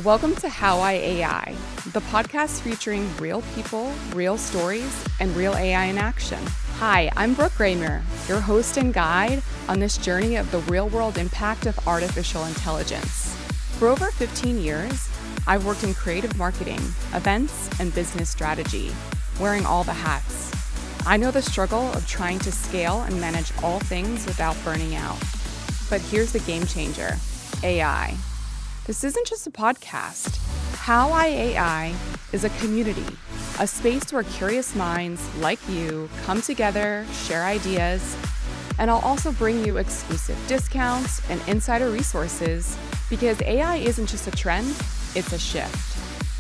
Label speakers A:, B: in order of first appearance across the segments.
A: Welcome to How I AI, the podcast featuring real people, real stories, and real AI in action. Hi, I'm Brooke Gramer, your host and guide on this journey of the real-world impact of artificial intelligence. For over 15 years, I've worked in creative marketing, events, and business strategy, wearing all the hats. I know the struggle of trying to scale and manage all things without burning out. But here's the game changer, AI. This isn't just a podcast. How I AI is a community, a space where curious minds like you come together, share ideas, and I'll also bring you exclusive discounts and insider resources because AI isn't just a trend, it's a shift.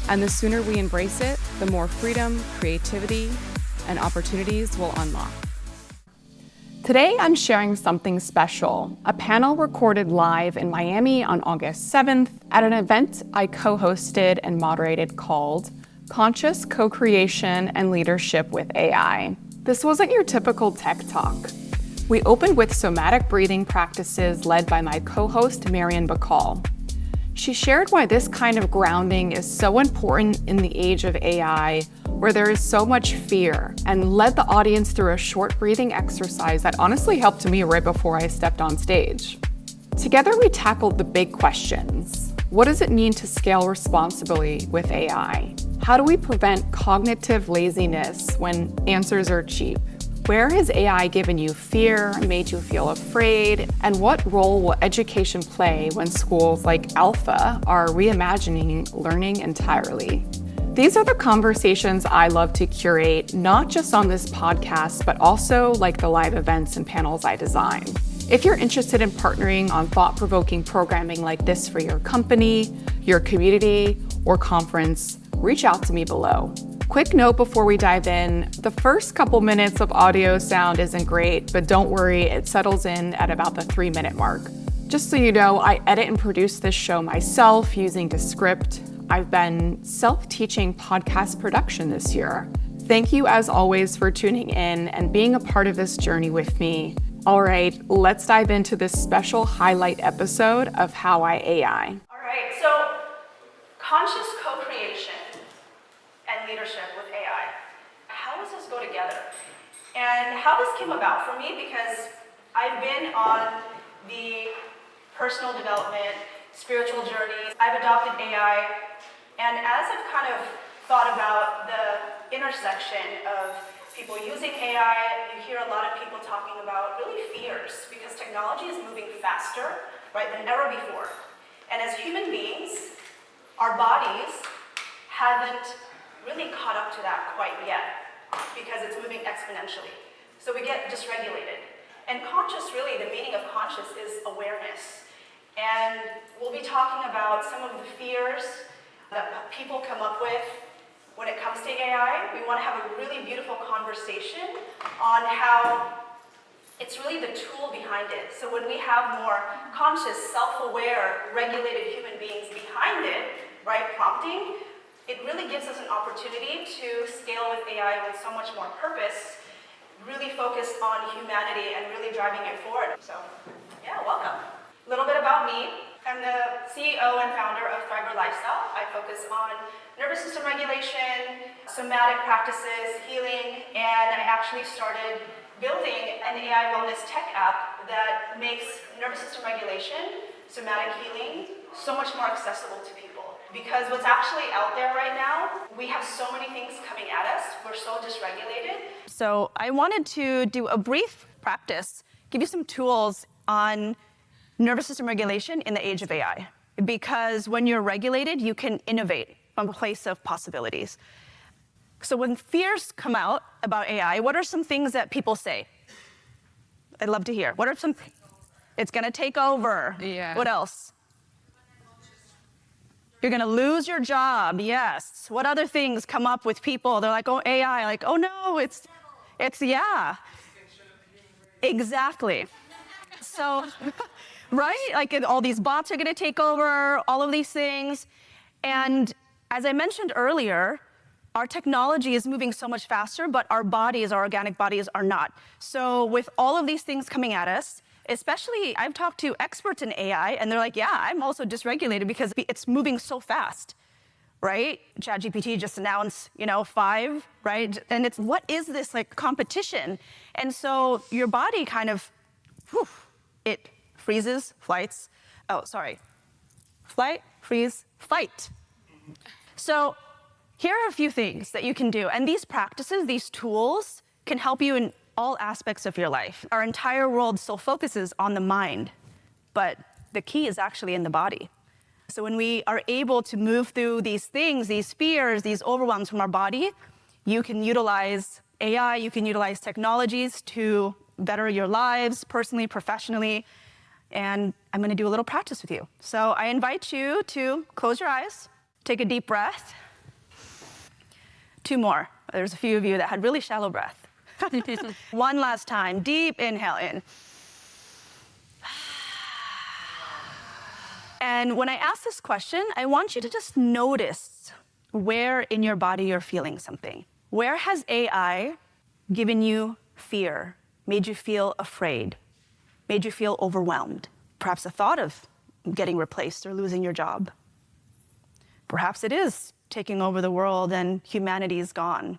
A: And the sooner we embrace it, the more freedom, creativity, and opportunities will unlock. Today, I'm sharing something special, a panel recorded live in Miami on August 7th at an event I co-hosted and moderated called Conscious Co-Creation and Leadership with AI. This wasn't your typical tech talk. We opened with somatic breathing practices led by my co-host Marian Bacol. She shared why this kind of grounding is so important in the age of AI, where there is so much fear, and led the audience through a short breathing exercise that honestly helped me right before I stepped on stage. Together, we tackled the big questions. What does it mean to scale responsibly with AI? How do we prevent cognitive laziness when answers are cheap? Where has AI given you fear, made you feel afraid? And what role will education play when schools like Alpha are reimagining learning entirely? These are the conversations I love to curate, not just on this podcast, but also like the live events and panels I design. If you're interested in partnering on thought-provoking programming like this for your company, your community, or conference, reach out to me below. Quick note before we dive in, the first couple minutes of audio sound isn't great, but don't worry, it settles in at about the 3-minute mark. Just so you know, I edit and produce this show myself using Descript. I've been self-teaching podcast production this year. Thank you as always for tuning in and being a part of this journey with me. All right, let's dive into this special highlight episode of How I AI.
B: All right, so conscious co-creation and leadership with AI. How does this go together? And how this came about for me, because I've been on the personal development, spiritual journey. I've adopted AI, and as I've kind of thought about the intersection of people using AI, you hear a lot of people talking about really fears, because technology is moving faster, right, than ever before. And as human beings, our bodies haven't really caught up to that quite yet, because it's moving exponentially. So we get dysregulated. And conscious, really, the meaning of conscious is awareness. And we'll be talking about some of the fears that people come up with when it comes to AI. We want to have a really beautiful conversation on how it's really the tool behind it. So when we have more conscious, self-aware, regulated human beings behind it, right, prompting, it really gives us an opportunity to scale with AI with so much more purpose, really focused on humanity and really driving it forward. So, yeah, welcome. A little bit about me. I'm the CEO and founder of Thriver Lifestyle. I focus on nervous system regulation, somatic practices, healing, and I actually started building an AI wellness tech app that makes nervous system regulation, somatic healing, so much more accessible to people. Because what's actually out there right now, we have so many things coming at us. We're so dysregulated.
C: So I wanted to do a brief practice, give you some tools on nervous system regulation in the age of AI. Because when you're regulated, you can innovate from a place of possibilities. So when fears come out about AI, what are some things that people say? I'd love to hear. What are some things? It's gonna take over.
A: Yeah.
C: What else? You're gonna lose your job, yes. What other things come up with people? They're like, oh, AI, like, oh no, it's yeah. Exactly. So, right? Like all these bots are gonna take over, all of these things. And as I mentioned earlier, our technology is moving so much faster, but our bodies, our organic bodies are not. So with all of these things coming at us, Especially, I've talked to experts in AI, and they're like, yeah, I'm also dysregulated because it's moving so fast, right? ChatGPT just announced, 5, right? And it's, what is this like competition? And so your body kind of, it freezes, flight, freeze, fight. So here are a few things that you can do. And these practices, these tools, can help you in all aspects of your life. Our entire world still focuses on the mind, but the key is actually in the body. So when we are able to move through these things, these fears, these overwhelms from our body, you can utilize AI, you can utilize technologies to better your lives, personally, professionally. And I'm going to do a little practice with you. So I invite you to close your eyes, take a deep breath. 2 more. There's a few of you that had really shallow breath. One last time, deep inhale in. And when I ask this question, I want you to just notice where in your body you're feeling something. Where has AI given you fear, made you feel afraid, made you feel overwhelmed? Perhaps the thought of getting replaced or losing your job. Perhaps it is taking over the world and humanity is gone.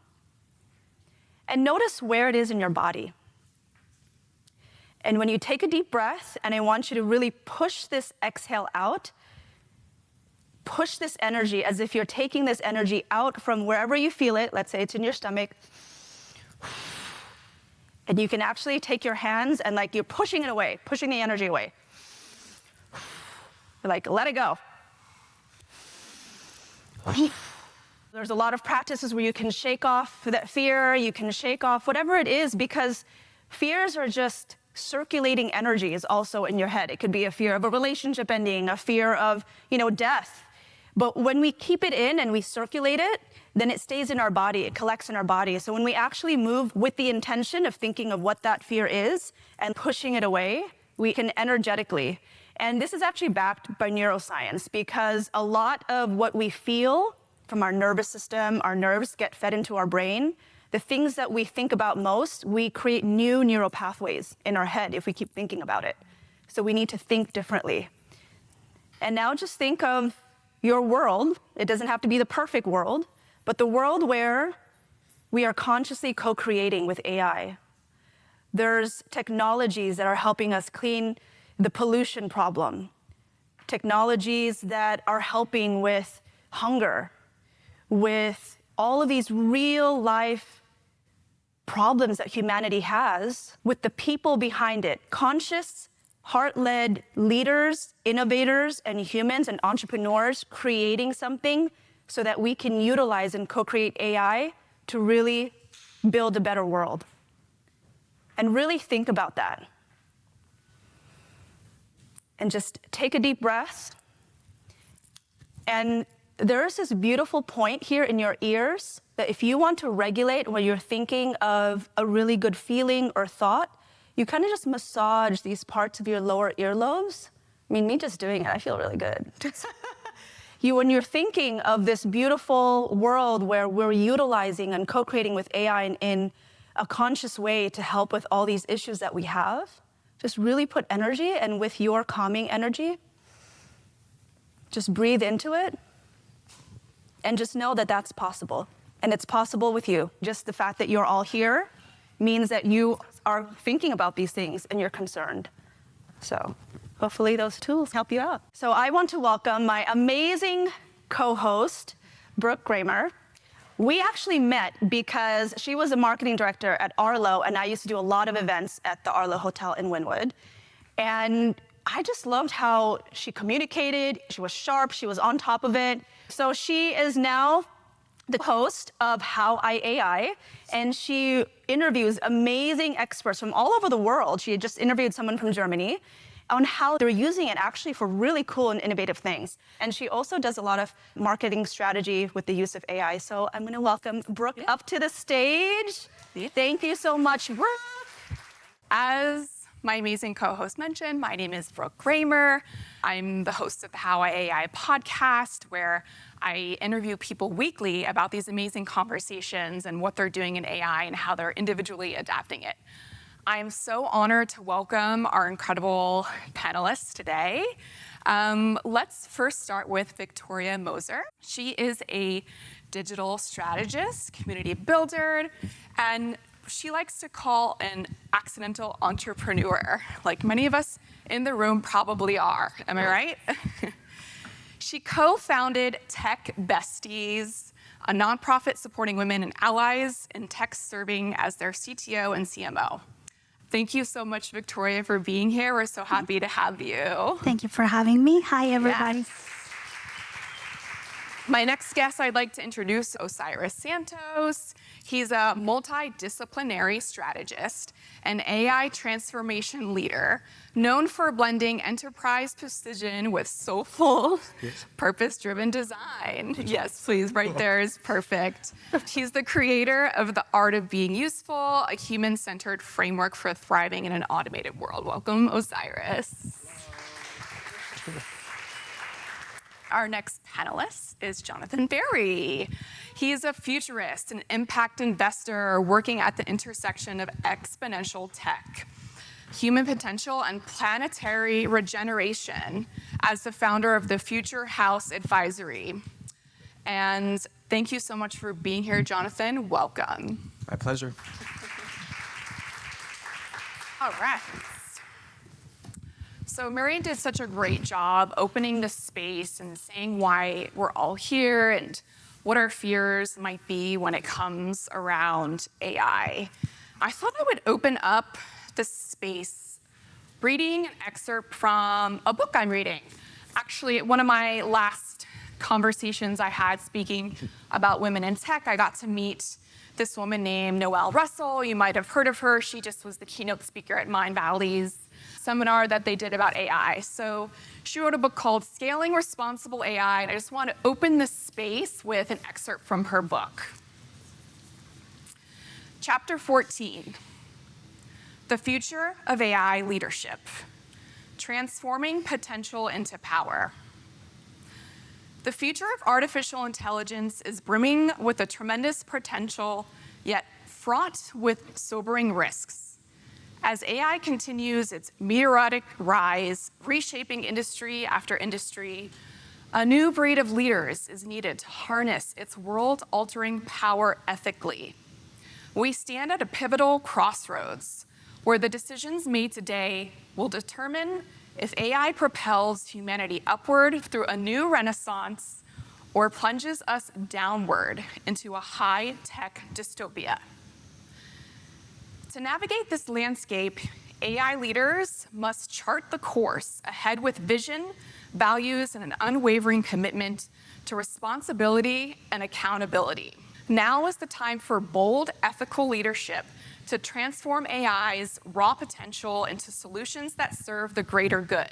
C: And notice where it is in your body. And when you take a deep breath, and I want you to really push this exhale out, push this energy as if you're taking this energy out from wherever you feel it. Let's say it's in your stomach. And you can actually take your hands and like you're pushing it away, pushing the energy away. You're like, let it go. There's a lot of practices where you can shake off that fear, you can shake off whatever it is, because fears are just circulating energies also in your head. It could be a fear of a relationship ending, a fear of, death. But when we keep it in and we circulate it, then it stays in our body, it collects in our body. So when we actually move with the intention of thinking of what that fear is and pushing it away, we can energetically. And this is actually backed by neuroscience, because a lot of what we feel from our nervous system, our nerves get fed into our brain. The things that we think about most, we create new neural pathways in our head if we keep thinking about it. So we need to think differently. And now just think of your world. It doesn't have to be the perfect world, but the world where we are consciously co-creating with AI. There's technologies that are helping us clean the pollution problem, technologies that are helping with hunger, with all of these real life problems that humanity has, with the people behind it, conscious, heart-led leaders, innovators, and humans and entrepreneurs creating something so that we can utilize and co-create AI to really build a better world. And really think about that. And just take a deep breath. And there's this beautiful point here in your ears that if you want to regulate when you're thinking of a really good feeling or thought, you kind of just massage these parts of your lower earlobes. I mean, me just doing it, I feel really good. When you're thinking of this beautiful world where we're utilizing and co-creating with AI in a conscious way to help with all these issues that we have, just really put energy, and with your calming energy, just breathe into it. And just know that that's possible. And it's possible with you. Just the fact that you're all here means that you are thinking about these things and you're concerned. So hopefully those tools help you out. So I want to welcome my amazing co-host, Brooke Gramer. We actually met because she was a marketing director at Arlo, and I used to do a lot of events at the Arlo Hotel in Wynwood. And I just loved how she communicated. She was sharp. She was on top of it. So she is now the host of How I AI, and she interviews amazing experts from all over the world. She had just interviewed someone from Germany on how they're using it actually for really cool and innovative things. And she also does a lot of marketing strategy with the use of AI. So I'm going to welcome Brooke up to the stage. Thank you so much, Brooke.
A: As my amazing co-host mentioned, my name is Brooke Gramer. I'm the host of the How I AI podcast, where I interview people weekly about these amazing conversations and what they're doing in AI and how they're individually adapting it. I am so honored to welcome our incredible panelists today. Let's first start with Victoria Moser. She is a digital strategist, community builder, and she likes to call an accidental entrepreneur, like many of us in the room probably are. Am I right? She co-founded Tech Besties, a nonprofit supporting women and allies in tech, serving as their CTO and CMO. Thank you so much, Victoria, for being here. We're so happy to have you.
D: Thank you for having me. Hi, everybody.
A: Yes. My next guest I'd like to introduce Osiris Santos. He's a multidisciplinary strategist and AI transformation leader, known for blending enterprise precision with soulful, purpose-driven design. Yes, please, right there is perfect. He's the creator of The Art of Being Useful, a human-centered framework for thriving in an automated world. Welcome, Osiris. Our next panelist is Jonathan Berry. He is a futurist, an impact investor working at the intersection of exponential tech, human potential, and planetary regeneration as the founder of the Future House Advisory. And thank you so much for being here, Jonathan. Welcome.
E: My pleasure.
A: All right. So Marian did such a great job opening the space and saying why we're all here and what our fears might be when it comes around AI. I thought I would open up the space reading an excerpt from a book I'm reading. Actually, one of my last conversations I had speaking about women in tech, I got to meet this woman named Noelle Russell. You might have heard of her. She just was the keynote speaker at Mind Valley's seminar that they did about AI. So she wrote a book called Scaling Responsible AI, and I just want to open this space with an excerpt from her book. Chapter 14, The Future of AI Leadership, Transforming Potential into Power. The future of artificial intelligence is brimming with a tremendous potential, yet fraught with sobering risks. As AI continues its meteoric rise, reshaping industry after industry, a new breed of leaders is needed to harness its world-altering power ethically. We stand at a pivotal crossroads where the decisions made today will determine if AI propels humanity upward through a new renaissance or plunges us downward into a high-tech dystopia. To navigate this landscape, AI leaders must chart the course ahead with vision, values, and an unwavering commitment to responsibility and accountability. Now is the time for bold, ethical leadership to transform AI's raw potential into solutions that serve the greater good.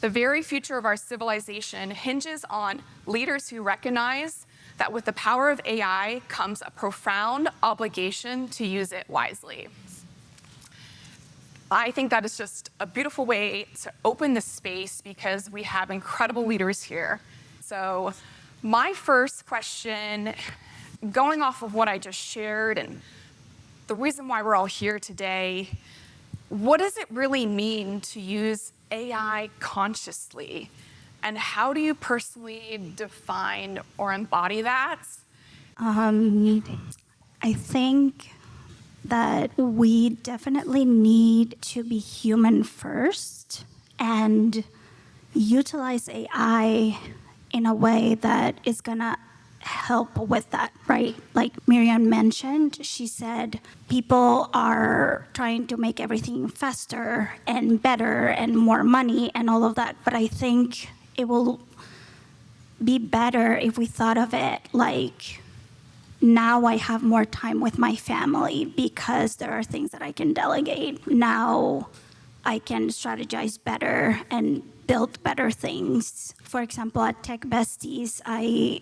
A: The very future of our civilization hinges on leaders who recognize that with the power of AI comes a profound obligation to use it wisely. I think that is just a beautiful way to open the space because we have incredible leaders here. So my first question, going off of what I just shared and the reason why we're all here today, what does it really mean to use AI consciously? And how do you personally define or embody that?
D: I think that we definitely need to be human first and utilize AI in a way that is going to help with that, right? Like Marian mentioned, she said people are trying to make everything faster and better and more money and all of that. But I think it will be better if we thought of it like, now I have more time with my family because there are things that I can delegate. Now I can strategize better and build better things. For example, at Tech Besties, I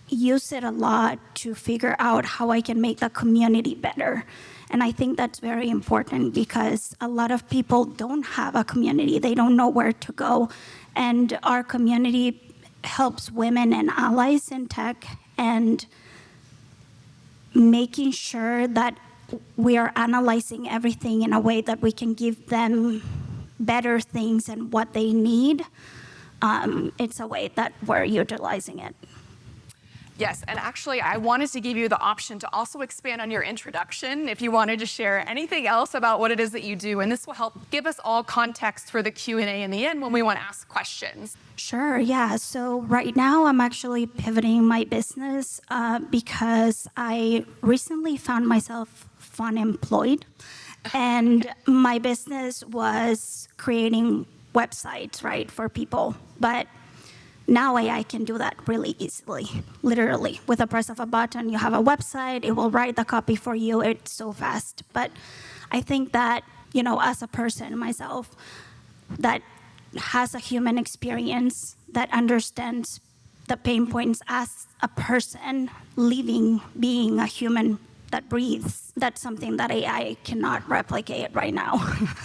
D: use it a lot to figure out how I can make the community better. And I think that's very important because a lot of people don't have a community. They don't know where to go. And our community helps women and allies in tech and making sure that we are analyzing everything in a way that we can give them better things and what they need, it's a way that we're utilizing it.
A: Yes, and actually, I wanted to give you the option to also expand on your introduction if you wanted to share anything else about what it is that you do, and this will help give us all context for the Q&A in the end when we want to ask questions.
D: Sure, yeah. So right now I'm actually pivoting my business because I recently found myself unemployed, and my business was creating websites, right, for people, but now AI can do that really easily, literally. With a press of a button, you have a website, it will write the copy for you, it's so fast. But I think that, as a person myself, that has a human experience, that understands the pain points as a person living, being a human that breathes, that's something that AI cannot replicate right now.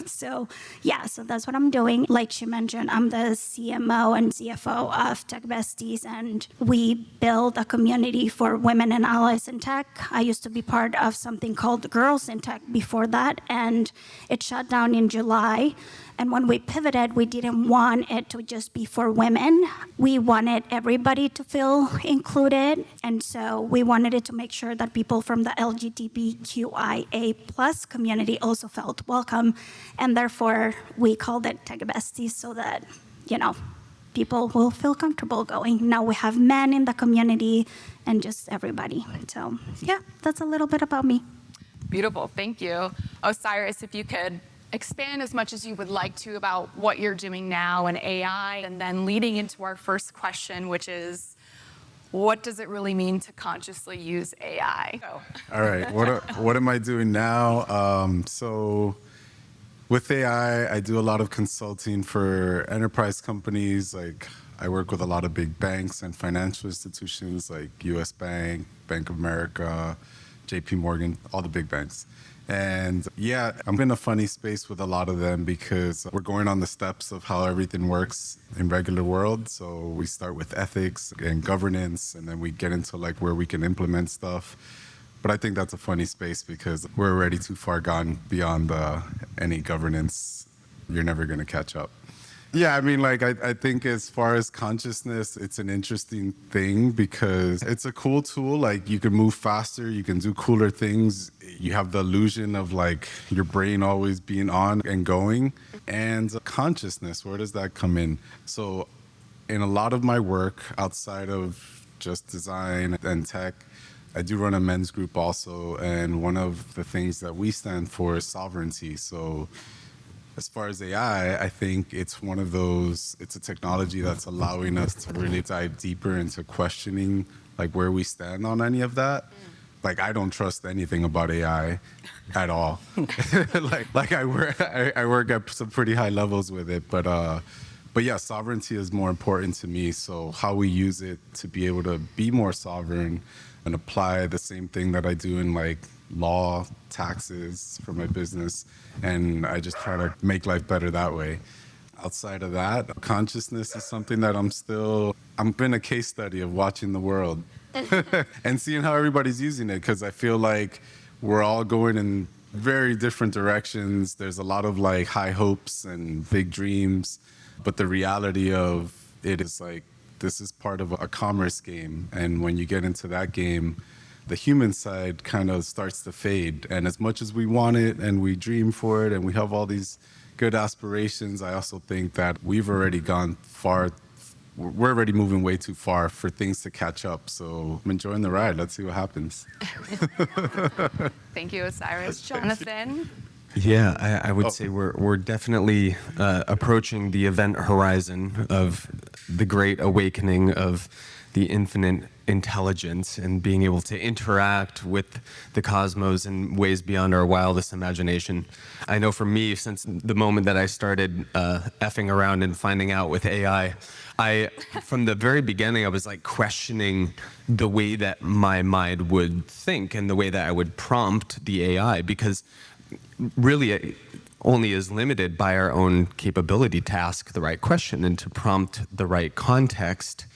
D: So that's what I'm doing. Like she mentioned, I'm the CMO and CFO of Tech Besties, and we build a community for women and allies in tech. I used to be part of something called Girls in Tech before that, and it shut down in July. And when we pivoted, we didn't want it to just be for women. We wanted everybody to feel included. And so we wanted it to make sure that people from the LGBTQIA plus community also felt welcome. And therefore, we called it Tech Besties so that, people will feel comfortable going. Now we have men in the community and just everybody. So that's a little bit about me.
A: Beautiful, thank you. Osiris, if you could expand as much as you would like to about what you're doing now in AI, and then leading into our first question, which is, what does it really mean to consciously use AI?
E: All right, what am I doing now? So with AI, I do a lot of consulting for enterprise companies. Like I work with a lot of big banks and financial institutions like US Bank, Bank of America, JP Morgan, all the big banks. And I'm in a funny space with a lot of them because we're going on the steps of how everything works in regular world. So we start with ethics and governance, and then we get into like where we can implement stuff. But I think that's a funny space because we're already too far gone beyond any governance. You're never going to catch up. Yeah, I mean, I think as far as consciousness, it's an interesting thing because it's a cool tool. Like, you can move faster, you can do cooler things. You have the illusion of, your brain always being on and going. And consciousness, where does that come in? So in a lot of my work outside of just design and tech, I do run a men's group also. And one of the things that we stand for is sovereignty. So as far as AI, I think it's one of those, it's a technology that's allowing us to really dive deeper into questioning where we stand on any of that. I don't trust anything about AI at all. I work at some pretty high levels with it, but yeah, sovereignty is more important to me. So how we use it to be able to be more sovereign and apply the same thing that I do in law, taxes for my business, and I just try to make life better that way. Outside of that, consciousness is something that I'm in a case study of watching the world and seeing how everybody's using it, because I feel like we're all going in very different directions. There's a lot of high hopes and big dreams, but the reality of it is this is part of a commerce game, and when you get into that game, the human side kind of starts to fade. And as much as we want it and we dream for it and we have all these good aspirations, I also think that we've already gone far. We're already moving way too far for things to catch up. So I'm enjoying the ride. Let's see what happens.
A: Thank you, Osiris. Jonathan?
F: Yeah, I would say we're definitely approaching the event horizon of the great awakening of the infinite intelligence and being able to interact with the cosmos in ways beyond our wildest imagination. I know for me, since the moment that I started effing around and finding out with AI, from the very beginning, I was questioning the way that my mind would think and the way that I would prompt the AI, because really it only is limited by our own capability to ask the right question and to prompt the right context.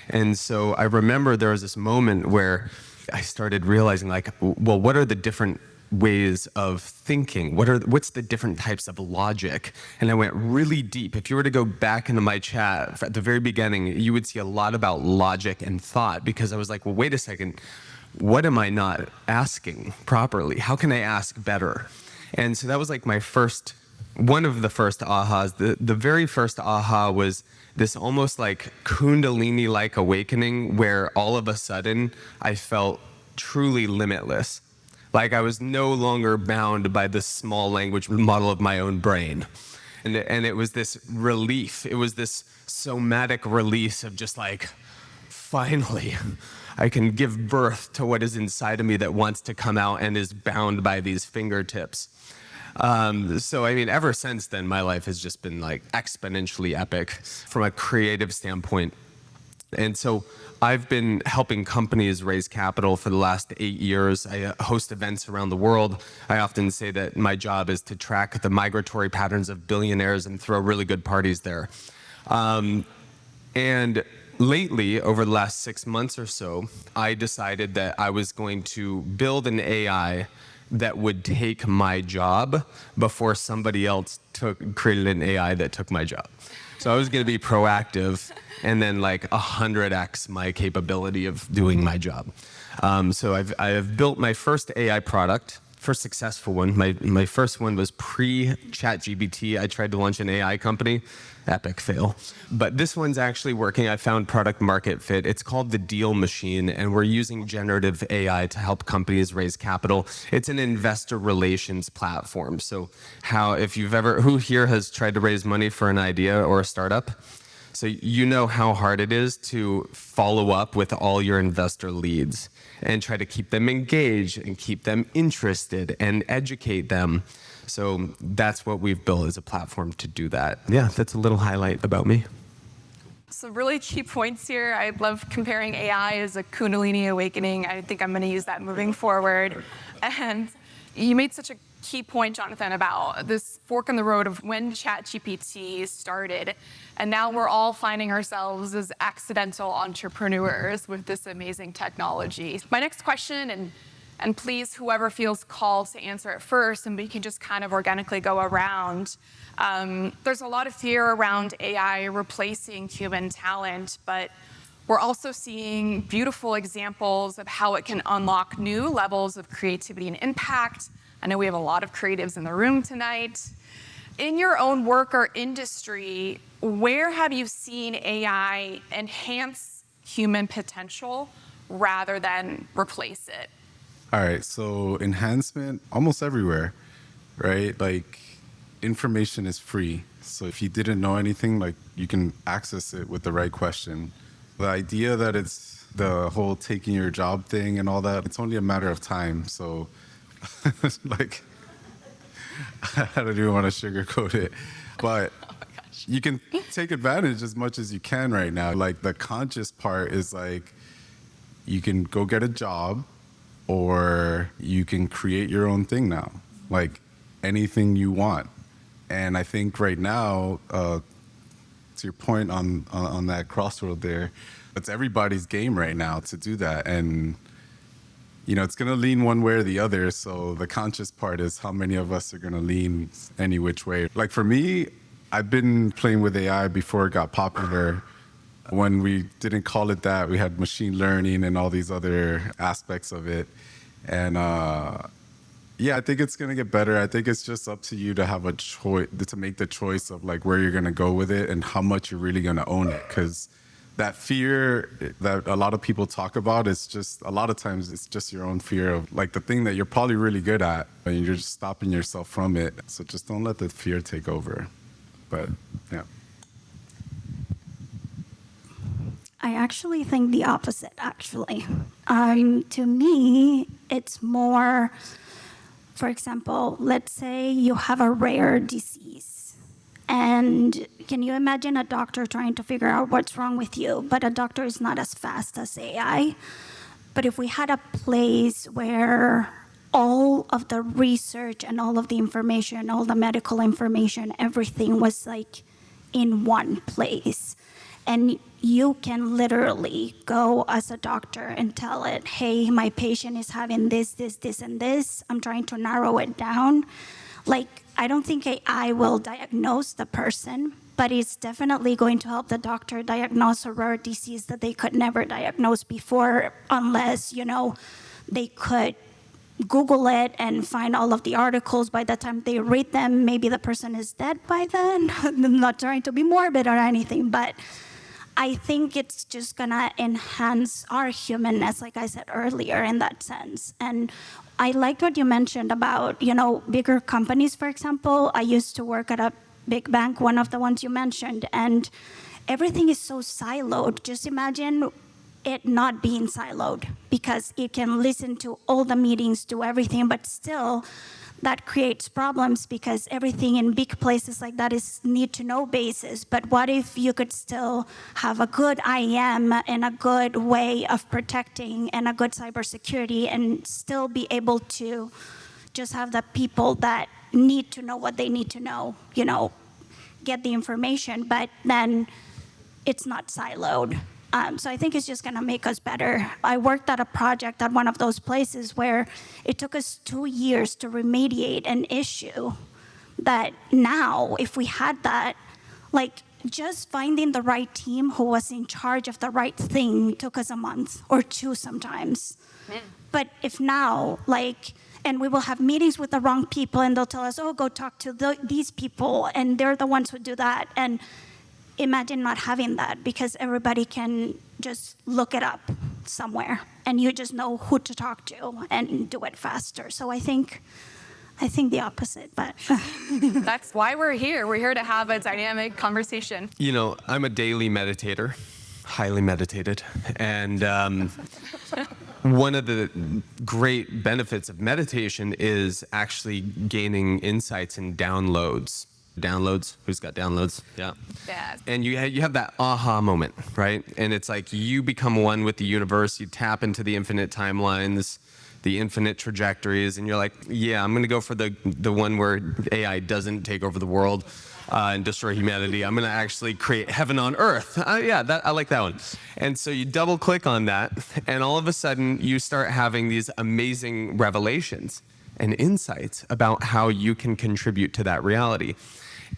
F: And so I remember there was this moment where I started realizing, what are the different ways of thinking? What's the different types of logic? And I went really deep. If you were to go back into my chat at the very beginning, you would see a lot about logic and thought, because I was like, well, wait a second, what am I not asking properly? How can I ask better? And so that was like one of the first ahas. The very first aha was this almost like Kundalini-like awakening, where all of a sudden I felt truly limitless. Like I was no longer bound by the small language model of my own brain. And it was this relief. It was this somatic release of just like, finally, I can give birth to what is inside of me that wants to come out and is bound by these fingertips. So, I mean, ever since then, my life has just been like exponentially epic from a creative standpoint. And so I've been helping companies raise capital for the last 8 years. I host events around the world. I often say that my job is to track the migratory patterns of billionaires and throw really good parties there. And lately, over the last 6 months or so, I decided that I was going to build an AI that would take my job before somebody else created an AI that took my job. So I was going to be proactive and then like 100x my capability of doing my job. So I have built my first AI product, first successful one. My first one was pre-ChatGPT. I tried to launch an AI company. Epic fail. But this one's actually working. I found product market fit. It's called the Deal Machine, and we're using generative AI to help companies raise capital. It's an investor relations platform. So who here has tried to raise money for an idea or a startup? So you know how hard it is to follow up with all your investor leads and try to keep them engaged and keep them interested and educate them. So that's what we've built as a platform to do that. Yeah, that's a little highlight about me.
A: So really key points here. I love comparing AI as a Kundalini awakening. I think I'm going to use that moving forward. And you made such a key point, Jonathan, about this fork in the road of when ChatGPT started. And now we're all finding ourselves as accidental entrepreneurs with this amazing technology. My next question, and please, whoever feels called to answer it first, and we can just kind of organically go around. There's a lot of fear around AI replacing human talent, but we're also seeing beautiful examples of how it can unlock new levels of creativity and impact. I know we have a lot of creatives in the room tonight. In your own work or industry, where have you seen AI enhance human potential rather than replace it?
E: All right, so enhancement almost everywhere, right? Like information is free. So if you didn't know anything, like you can access it with the right question. The idea that it's the whole taking your job thing and all that, it's only a matter of time. So like, I don't even want to sugarcoat it, but you can take advantage as much as you can right now. Like the conscious part is like, you can go get a job, or you can create your own thing now, like anything you want. And I think right now, to your point on that crossroad there, it's everybody's game right now to do that. And, you know, it's going to lean one way or the other. So the conscious part is how many of us are going to lean any which way. Like for me, I've been playing with AI before it got popular. When we didn't call it that, we had machine learning and all these other aspects of it. And yeah, I think it's going to get better. I think it's just up to you to have a choice, to make the choice of like where you're going to go with it and how much you're really going to own it. Because that fear that a lot of people talk about is just, a lot of times it's just your own fear of like the thing that you're probably really good at, and you're just stopping yourself from it. So just don't let the fear take over. But yeah.
D: I actually think the opposite, actually. To me, it's more, for example, let's say you have a rare disease. And can you imagine a doctor trying to figure out what's wrong with you? But a doctor is not as fast as AI. But if we had a place where all of the research and all of the information, all the medical information, everything was like in one place. And you can literally go as a doctor and tell it, hey, my patient is having this, and this. I'm trying to narrow it down. Like, I don't think AI will diagnose the person, but it's definitely going to help the doctor diagnose a rare disease that they could never diagnose before, unless, they could Google it and find all of the articles. By the time they read them, maybe the person is dead by then. I'm not trying to be morbid or anything, but I think it's just gonna enhance our humanness, like I said earlier, in that sense. And I liked what you mentioned about, bigger companies, for example. I used to work at a big bank, one of the ones you mentioned, and everything is so siloed. Just imagine it not being siloed, because it can listen to all the meetings, do everything, but still that creates problems, because everything in big places like that is need-to-know basis. But what if you could still have a good IAM and a good way of protecting and a good cybersecurity, and still be able to just have the people that need to know what they need to know, get the information, but then it's not siloed. So I think it's just going to make us better. I worked at a project at one of those places where it took us 2 years to remediate an issue that now, if we had that, like, just finding the right team who was in charge of the right thing took us a month or 2 sometimes. But if now, and we will have meetings with the wrong people, and they'll tell us, oh, go talk to these people, and they're the ones who do that. And imagine not having that, because everybody can just look it up somewhere, and you just know who to talk to and do it faster. So I think the opposite, but
A: That's why we're here. We're here to have a dynamic conversation.
F: I'm a daily meditator, highly meditated, and one of the great benefits of meditation is actually gaining insights and downloads. Who's got downloads? Yeah. And you have that aha moment, right? And it's like you become one with the universe. You tap into the infinite timelines, the infinite trajectories, and you're like, yeah, I'm gonna go for the one where AI doesn't take over the world and destroy humanity. I'm gonna actually create heaven on earth. I like that one. And so you double click on that, and all of a sudden you start having these amazing revelations and insights about how you can contribute to that reality.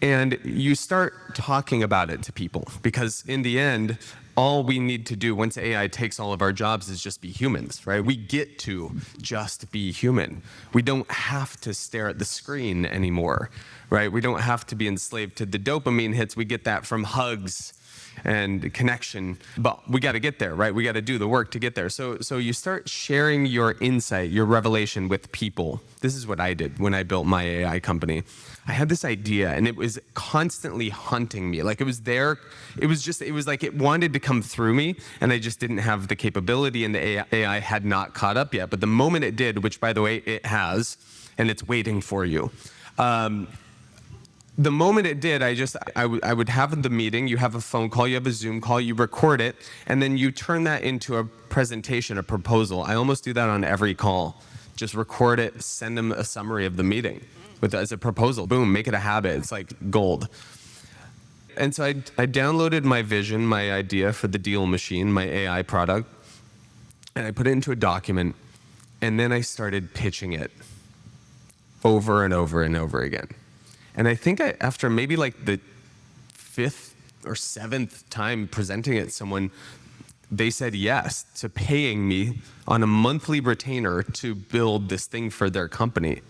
F: And you start talking about it to people, because in the end, all we need to do once AI takes all of our jobs is just be humans, right? We get to just be human. We don't have to stare at the screen anymore, right? We don't have to be enslaved to the dopamine hits. We get that from hugs and connection, but we got to get there, right? We got to do the work to get there. So you start sharing your insight, your revelation with people. This is what I did when I built my AI company. I had this idea, and it was constantly hunting me. Like, it was there. It was like it wanted to come through me, and I just didn't have the capability, and the AI had not caught up yet. But the moment it did, which, by the way, it has, and it's waiting for you. The moment it did, I would have the meeting. You have a phone call, you have a Zoom call, you record it, and then you turn that into a presentation, a proposal. I almost do that on every call. Just record it, send them a summary of the meeting as a proposal. Boom, make it a habit. It's like gold. And so I downloaded my vision, my idea for the deal machine, my AI product, and I put it into a document, and then I started pitching it over and over and over again. And I think after maybe like the 5th or 7th time presenting it to someone, they said yes to paying me on a monthly retainer to build this thing for their company.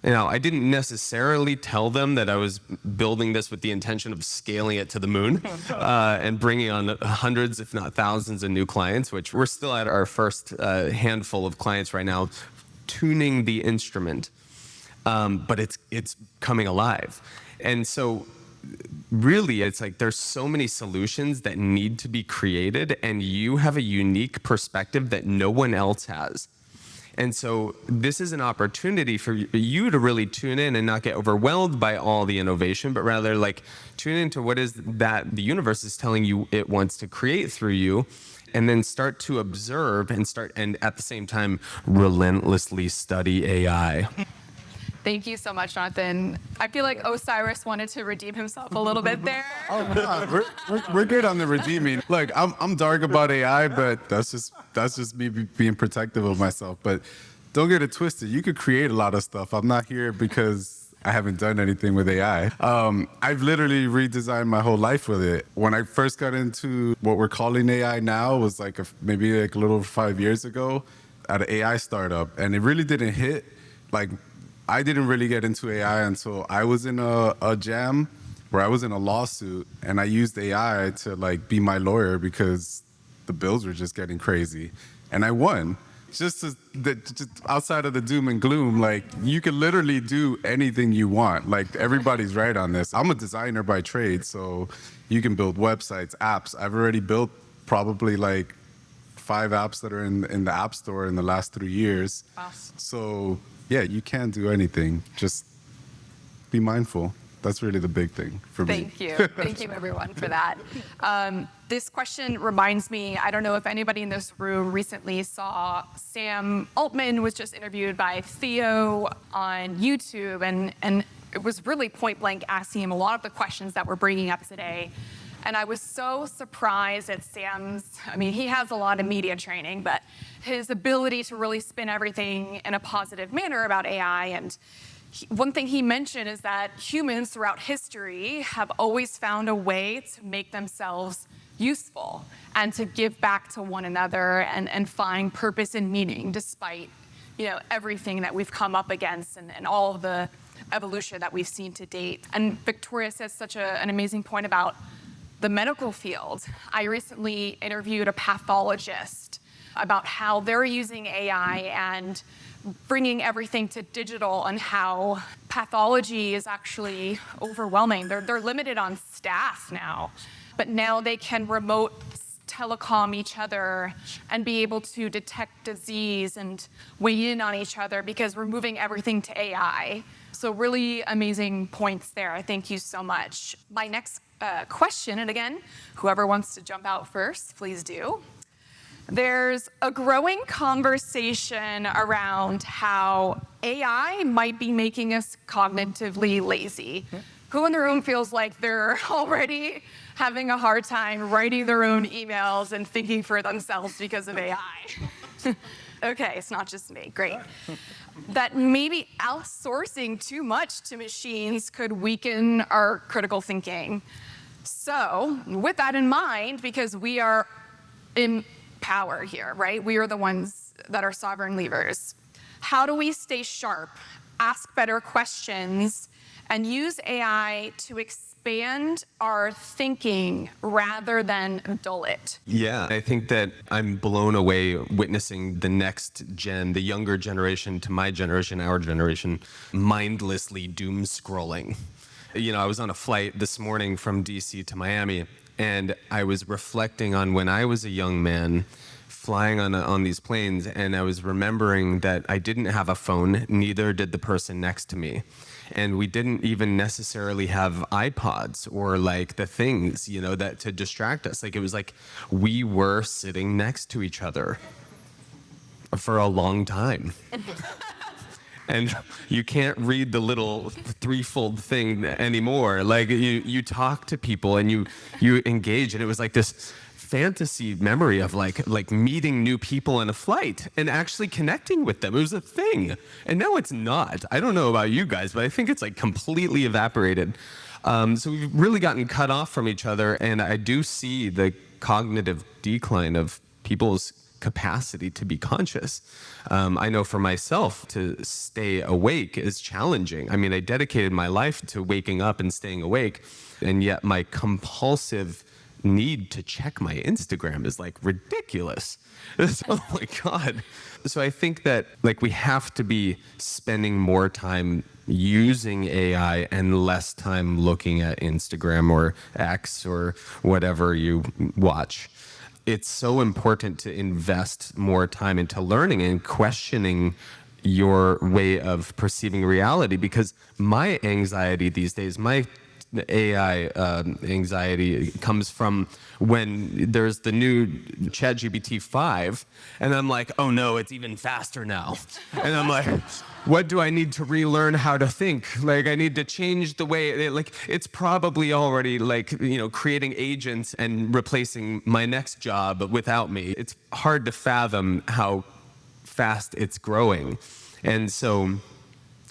F: Now, I didn't necessarily tell them that I was building this with the intention of scaling it to the moon and bringing on hundreds, if not thousands, of new clients, which we're still at our first handful of clients right now, tuning the instrument. But it's coming alive. And so really, it's like there's so many solutions that need to be created, and you have a unique perspective that no one else has. And so this is an opportunity for you to really tune in and not get overwhelmed by all the innovation, but rather like tune into what is that the universe is telling you it wants to create through you, and then start to observe and at the same time relentlessly study AI.
A: Thank you so much, Jonathan. I feel like Osiris wanted to redeem himself a little bit there.
E: Oh, no, we're good on the redeeming. Look, I'm dark about AI, but that's just me being protective of myself. But don't get it twisted. You could create a lot of stuff. I'm not here because I haven't done anything with AI. I've literally redesigned my whole life with it. When I first got into what we're calling AI now was like maybe like a little over 5 years ago at an AI startup, and it really didn't hit. Like, I didn't really get into AI until I was in a jam where I was in a lawsuit, and I used AI to like be my lawyer because the bills were just getting crazy, and I won. Just outside of the doom and gloom, like, you can literally do anything you want. Like, everybody's right on this. I'm a designer by trade, so you can build websites, apps. I've already built probably like 5 apps that are in the App Store in the last 3 years.
A: Wow.
E: So yeah, you can do anything. Just be mindful. That's really the big thing for me.
A: Thank you. Thank you, everyone, for that. This question reminds me, I don't know if anybody in this room recently saw Sam Altman was just interviewed by Theo on YouTube, and it was really point blank asking him a lot of the questions that we're bringing up today. And I was so surprised at he has a lot of media training, but his ability to really spin everything in a positive manner about AI. And one thing he mentioned is that humans throughout history have always found a way to make themselves useful and to give back to one another and find purpose and meaning despite, everything that we've come up against and all of the evolution that we've seen to date. And Victoria says such an amazing point about the medical field. I recently interviewed a pathologist about how they're using AI and bringing everything to digital and how pathology is actually overwhelming. They're limited on staff now, but now they can remote telecom each other and be able to detect disease and weigh in on each other because we're moving everything to AI. So really amazing points there. Thank you so much. My next question, and again, whoever wants to jump out first, please do. There's a growing conversation around how AI might be making us cognitively lazy. Who in the room feels like they're already having a hard time writing their own emails and thinking for themselves because of AI? Okay, it's not just me. Great. That maybe outsourcing too much to machines could weaken our critical thinking. So, with that in mind, because we are in power here, right? We are the ones that are sovereign leaders. How do we stay sharp, ask better questions, and use AI to expand our thinking rather than dull it?
F: Yeah, I think that I'm blown away witnessing the next gen, the younger generation to my generation, our generation, mindlessly doom scrolling. I was on a flight this morning from DC to Miami, and I was reflecting on when I was a young man flying on these planes, and I was remembering that I didn't have a phone, neither did the person next to me. And we didn't even necessarily have iPods or like the things, that to distract us. Like, it was like we were sitting next to each other for a long time. And you can't read the little threefold thing anymore. Like, you talk to people and you engage, and it was like this fantasy memory of like meeting new people in a flight and actually connecting with them. It was a thing. And now it's not. I don't know about you guys, but I think it's like completely evaporated. So we've really gotten cut off from each other, and I do see the cognitive decline of people's capacity to be conscious. I know for myself, to stay awake is challenging. I dedicated my life to waking up and staying awake, and yet my compulsive need to check my Instagram is like ridiculous. Oh my God. So I think that we have to be spending more time using AI and less time looking at Instagram or X or whatever you watch. It's so important to invest more time into learning and questioning your way of perceiving reality, because my anxiety these days, my AI anxiety comes from when there's the new ChatGPT 5, and I'm like, oh no, it's even faster now. And I'm like, what do I need to relearn how to think? Like, I need to change the way, like, it's probably already, like, creating agents and replacing my next job without me. It's hard to fathom how fast it's growing. And so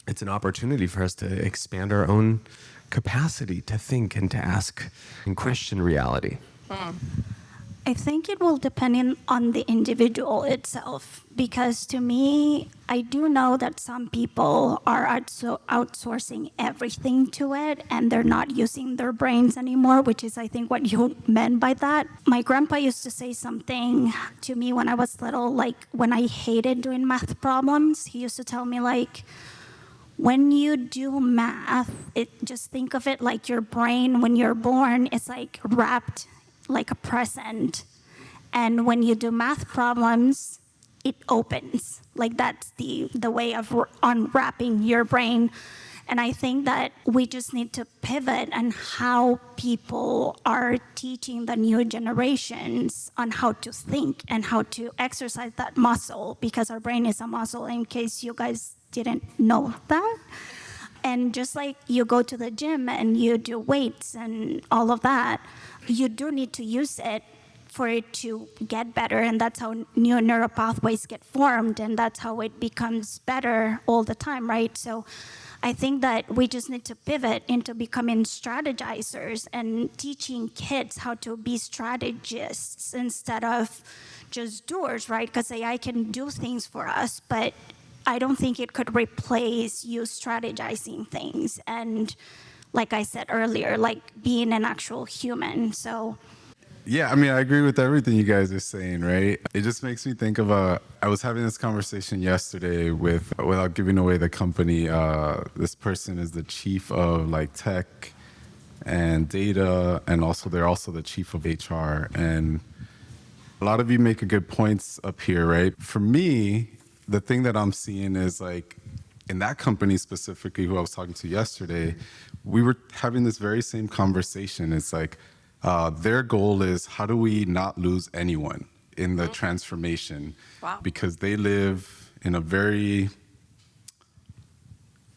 F: it's an opportunity for us to expand our own capacity to think and to ask and question reality.
D: I think it will depend on the individual itself, because to me, I do know that some people are outsourcing everything to it and they're not using their brains anymore, which is, I think, what you meant by that. My grandpa used to say something to me when I was little, like when I hated doing math problems, he used to tell me, like, when you do math, just think of it like your brain when you're born is like wrapped like a present. And when you do math problems, it opens. Like that's the way of unwrapping your brain. And I think that we just need to pivot on how people are teaching the new generations on how to think and how to exercise that muscle, because our brain is a muscle, in case you guys didn't know that. And just like you go to the gym and you do weights and all of that, you do need to use it for it to get better, and that's how new neural pathways get formed, and that's how it becomes better all the time, right? So I think that we just need to pivot into becoming strategizers and teaching kids how to be strategists instead of just doers, right? Because AI can do things for us, but I don't think it could replace you strategizing things. And like I said earlier, like being an actual human. So
E: yeah, I mean, I agree with everything you guys are saying, right? It just makes me think of I was having this conversation yesterday without giving away the company, this person is the chief of like tech and data, and they're also the chief of HR. And a lot of you make a good points up here, right? For me, the thing that I'm seeing is like, in that company specifically, who I was talking to yesterday, we were having this very same conversation. It's like, their goal is how do we not lose anyone in the transformation?
A: Wow.
E: Because they live in a very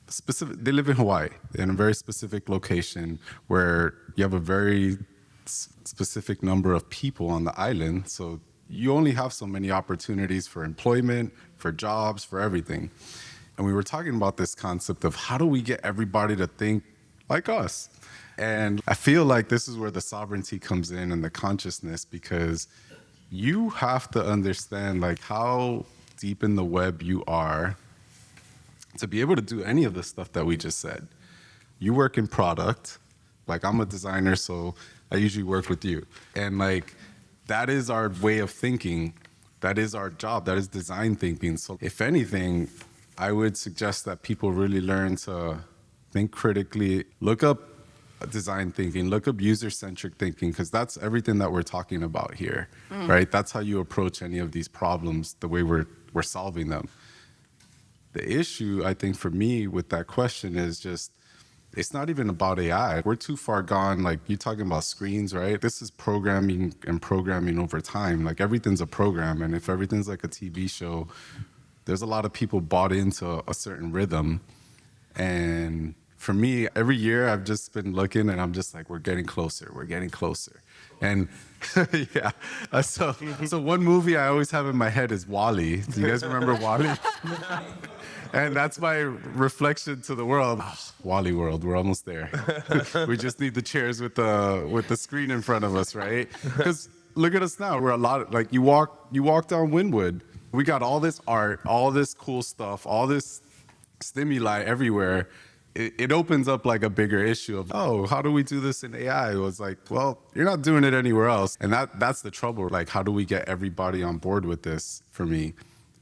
E: specific, they live in Hawaii, in a very specific location where you have a very specific number of people on the island. So you only have so many opportunities for employment, for jobs, for everything. And we were talking about this concept of how do we get everybody to think like us? And I feel like this is where the sovereignty comes in and the consciousness, because you have to understand like how deep in the web you are to be able to do any of the stuff that we just said. You work in product, like I'm a designer, so I usually work with you. And like, that is our way of thinking. That is our job. That is design thinking. So if anything, I would suggest that people really learn to think critically, look up design thinking, look up user-centric thinking, because that's everything that we're talking about here, right? That's how you approach any of these problems, the way we're solving them. The issue, I think, for me with that question is just, it's not even about AI. We're too far gone. Like, you're talking about screens, right? This is programming and programming over time. Like, everything's a program, and if everything's like a TV show, there's a lot of people bought into a certain rhythm. And for me, every year I've just been looking and I'm just like, we're getting closer. And yeah, so one movie I always have in my head is WALL-E. Do you guys remember WALL-E? And that's my reflection to the world. WALL-E world, we're almost there. We just need the chairs with the screen in front of us, right? Because look at us now. We're a lot, like you walk down Wynwood. We got all this art, all this cool stuff, all this stimuli everywhere. It opens up like a bigger issue of, oh, how do we do this in AI? It was like, well, you're not doing it anywhere else. And that's the trouble. Like, how do we get everybody on board with this for me?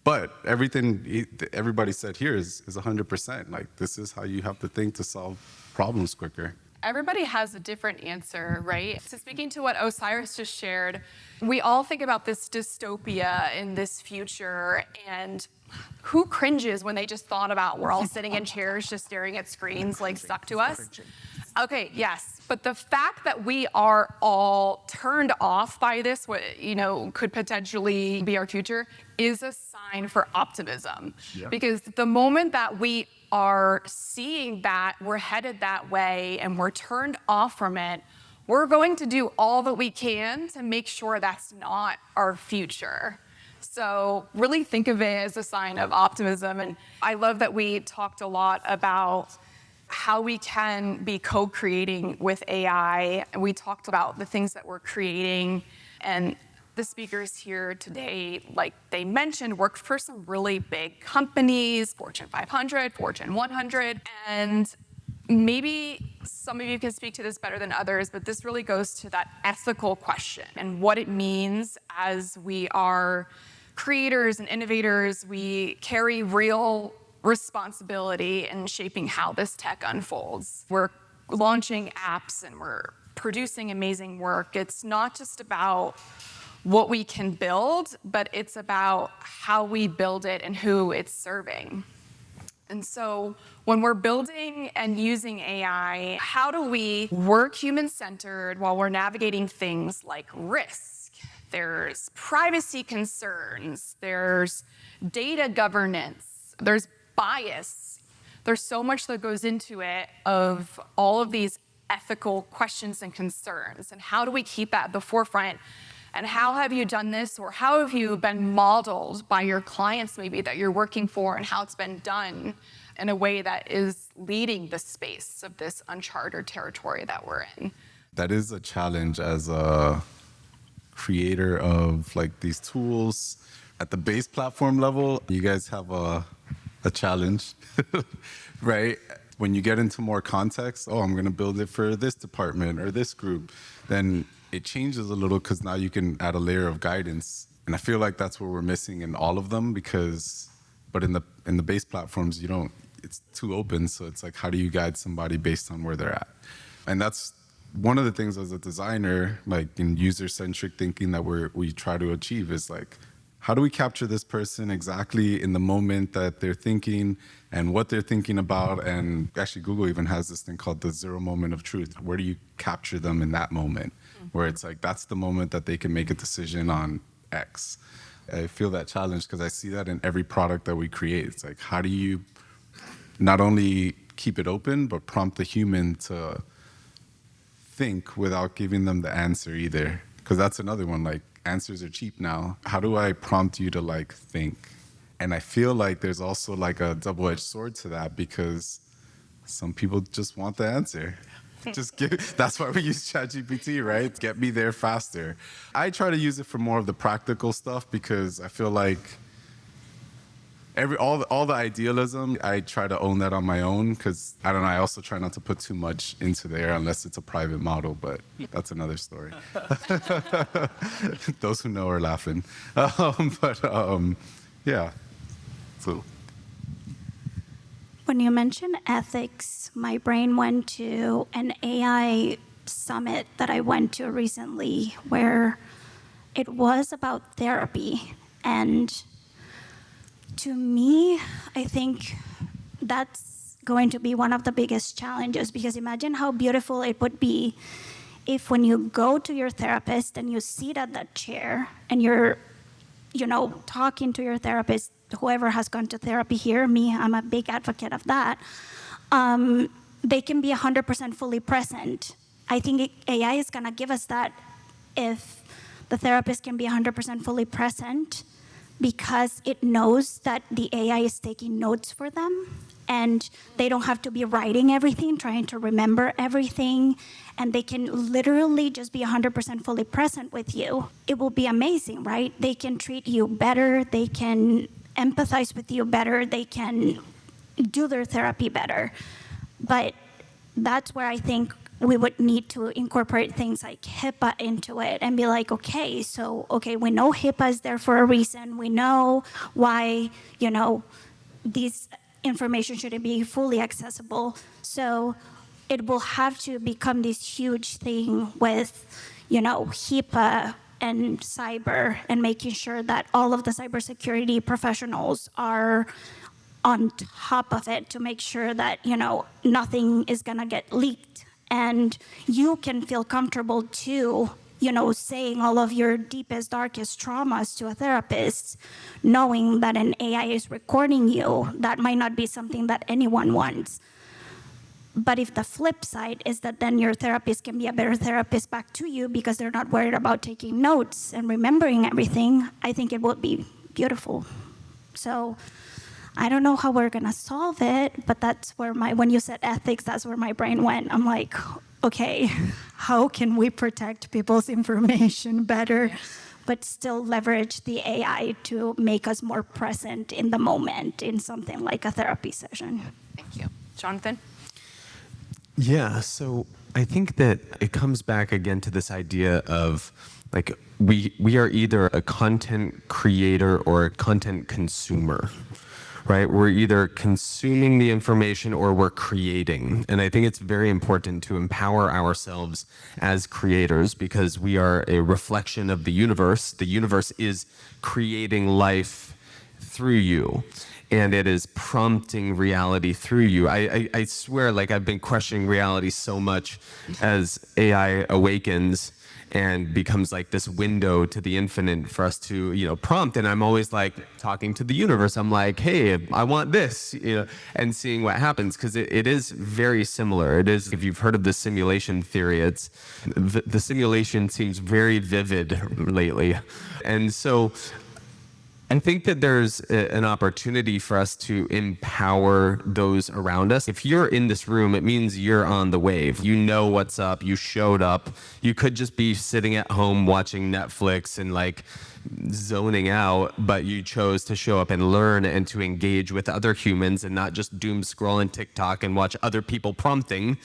E: But everything everybody said here is 100%. Like, this is how you have to think to solve problems quicker.
A: Everybody has a different answer, right? So speaking to what Osiris just shared, we all think about this dystopia in this future, and who cringes when they just thought about we're all sitting in chairs just staring at screens like stuck to us? Okay, yes. But the fact that we are all turned off by this, what could potentially be our future, is a sign for optimism.
E: Yeah.
A: Because the moment that we are seeing that we're headed that way and we're turned off from it, we're going to do all that we can to make sure that's not our future. So really think of it as a sign of optimism. And I love that we talked a lot about how we can be co-creating with AI. And we talked about the things that we're creating. And the speakers here today, like they mentioned, work for some really big companies, Fortune 500, Fortune 100. And maybe some of you can speak to this better than others, but this really goes to that ethical question and what it means as we are creators and innovators. We carry real responsibility in shaping how this tech unfolds. We're launching apps and we're producing amazing work. It's not just about what we can build, but it's about how we build it and who it's serving. And so when we're building and using AI, how do we work human-centered while we're navigating things like risk? There's privacy concerns, there's data governance, there's bias. There's so much that goes into it of all of these ethical questions and concerns. And how do we keep that at the forefront? And how have you done this, or how have you been modeled by your clients maybe that you're working for, and how it's been done in a way that is leading the space of this uncharted territory that we're in?
E: That is a challenge as a creator of like these tools. At the base platform level, you guys have a challenge, right? When you get into more context, I'm going to build it for this department or this group, then it changes a little because now you can add a layer of guidance. And I feel like that's what we're missing in all of them but in the base platforms, it's too open. So it's like, how do you guide somebody based on where they're at? And that's one of the things as a designer, like in user-centric thinking that we try to achieve is like, how do we capture this person exactly in the moment that they're thinking and what they're thinking about? And actually, Google even has this thing called the 0 moment of truth. Where do you capture them in that moment? Where it's like, that's the moment that they can make a decision on X. I feel that challenge because I see that in every product that we create. It's like, how do you not only keep it open, but prompt the human to think without giving them the answer either? Because that's another one, like, answers are cheap now. How do I prompt you to like think? And I feel like there's also like a double-edged sword to that because some people just want the answer. That's why we use ChatGPT, right? Get me there faster. I try to use it for more of the practical stuff because I feel like all the idealism, I try to own that on my own because I don't know, I also try not to put too much into there unless it's a private model, but that's another story. Those who know are laughing. Yeah. So.
D: When you mention ethics, my brain went to an AI summit that I went to recently where it was about therapy. And to me, I think that's going to be one of the biggest challenges because imagine how beautiful it would be if when you go to your therapist and you sit at that chair and you're, talking to your therapist, whoever has gone to therapy here, me, I'm a big advocate of that, they can be 100% fully present. I think AI is gonna give us that if the therapist can be 100% fully present because it knows that the AI is taking notes for them and they don't have to be writing everything, trying to remember everything, and they can literally just be 100% fully present with you. It will be amazing, right? They can treat you better, they can empathize with you better, they can do their therapy better. But that's where I think we would need to incorporate things like HIPAA into it and be like, okay, we know HIPAA is there for a reason. We know why, these information shouldn't be fully accessible. So it will have to become this huge thing with, HIPAA and cyber and making sure that all of the cybersecurity professionals are on top of it to make sure that, nothing is gonna get leaked And you can feel comfortable too, saying all of your deepest, darkest traumas to a therapist, knowing that an AI is recording you. That might not be something that anyone wants. But if the flip side is that then your therapist can be a better therapist back to you because they're not worried about taking notes and remembering everything, I think it would be beautiful. So I don't know how we're gonna solve it, but that's where when you said ethics, that's where my brain went. I'm like, okay, how can we protect people's information better, but still leverage the AI to make us more present in the moment in something like a therapy session?
A: Thank you. Jonathan?
F: Yeah, so I think that it comes back again to this idea of like we are either a content creator or a content consumer, right? We're either consuming the information or we're creating. And I think it's very important to empower ourselves as creators because we are a reflection of the universe. The universe is creating life through you. And it is prompting reality through you. I swear, like I've been questioning reality so much as AI awakens and becomes like this window to the infinite for us to, prompt. And I'm always like talking to the universe. I'm like, hey, I want this, and seeing what happens because it is very similar. It is, if you've heard of the simulation theory, it's the simulation seems very vivid lately. And so I think that there's an opportunity for us to empower those around us. If you're in this room, it means you're on the wave. You know what's up. You showed up. You could just be sitting at home watching Netflix and like zoning out, but you chose to show up and learn and to engage with other humans and not just doom scroll on TikTok and watch other people prompting.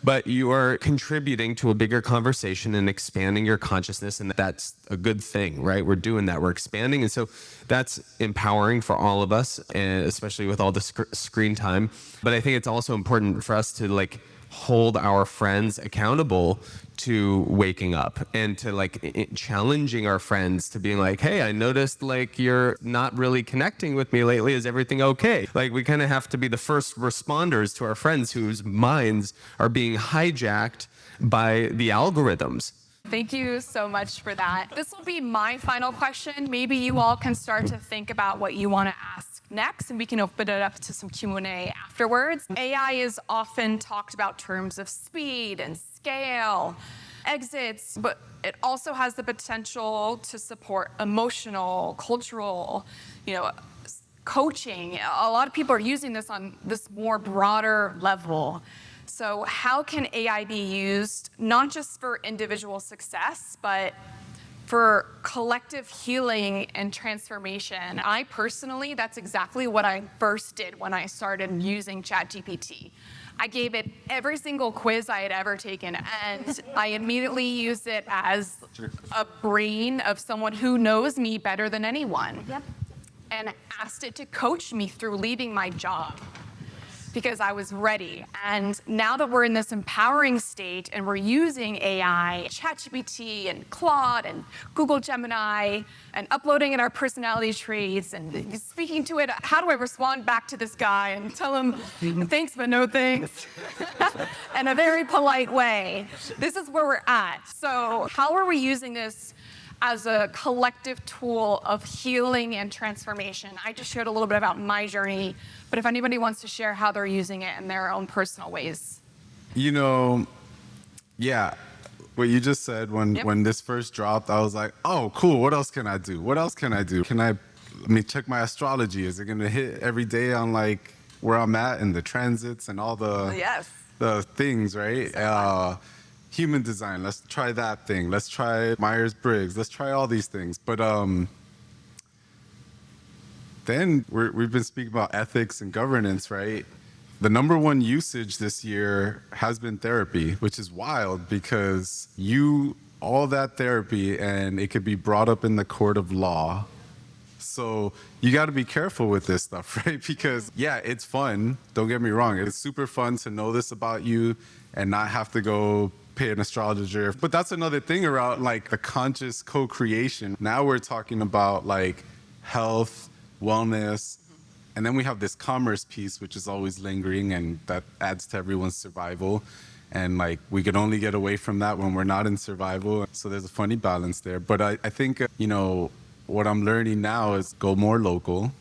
F: But you are contributing to a bigger conversation and expanding your consciousness, and that's a good thing, right? We're doing that. We're expanding, and so that's empowering for all of us, and especially with all the screen time. But I think it's also important for us to like hold our friends accountable to waking up and to like challenging our friends to being like, hey, I noticed like you're not really connecting with me lately. Is everything okay? Like we kind of have to be the first responders to our friends whose minds are being hijacked by the algorithms.
A: Thank you so much for that. This will be my final question. Maybe you all can start to think about what you want to ask next, and we can open it up to some Q&A afterwards. AI is often talked about terms of speed and scale, exits, but it also has the potential to support emotional, cultural, coaching. A lot of people are using this on this more broader level. So how can AI be used not just for individual success, but for collective healing and transformation? I personally, that's exactly what I first did when I started using ChatGPT. I gave it every single quiz I had ever taken, and I immediately used it as a brain of someone who knows me better than anyone.
D: Yep.
A: And asked it to coach me through leaving my job because I was ready. And now that we're in this empowering state and we're using AI, ChatGPT and Claude and Google Gemini and uploading in our personality traits and speaking to it, how do I respond back to this guy and tell him thanks but no thanks in a very polite way? This is where we're at. So how are we using this as a collective tool of healing and transformation? I just shared a little bit about my journey, but if anybody wants to share how they're using it in their own personal ways.
E: Yeah, what you just said when this first dropped, I was like, oh, cool, what else can I do? What else can I do? Let me check my astrology. Is it gonna hit every day on like where I'm at and the transits and all the things, right? Human design, let's try that thing. Let's try Myers-Briggs. Let's try all these things. But then we've been speaking about ethics and governance, right? The number one usage this year has been therapy, which is wild because all that therapy and it could be brought up in the court of law. So you got to be careful with this stuff, right? Because yeah, it's fun. Don't get me wrong. It's super fun to know this about you and not have to go pay an astrologer. But that's another thing around like the conscious co-creation. Now we're talking about like health, wellness, and then we have this commerce piece, which is always lingering and that adds to everyone's survival. And like we could only get away from that when we're not in survival. So there's a funny balance there. But I think, what I'm learning now is go more local,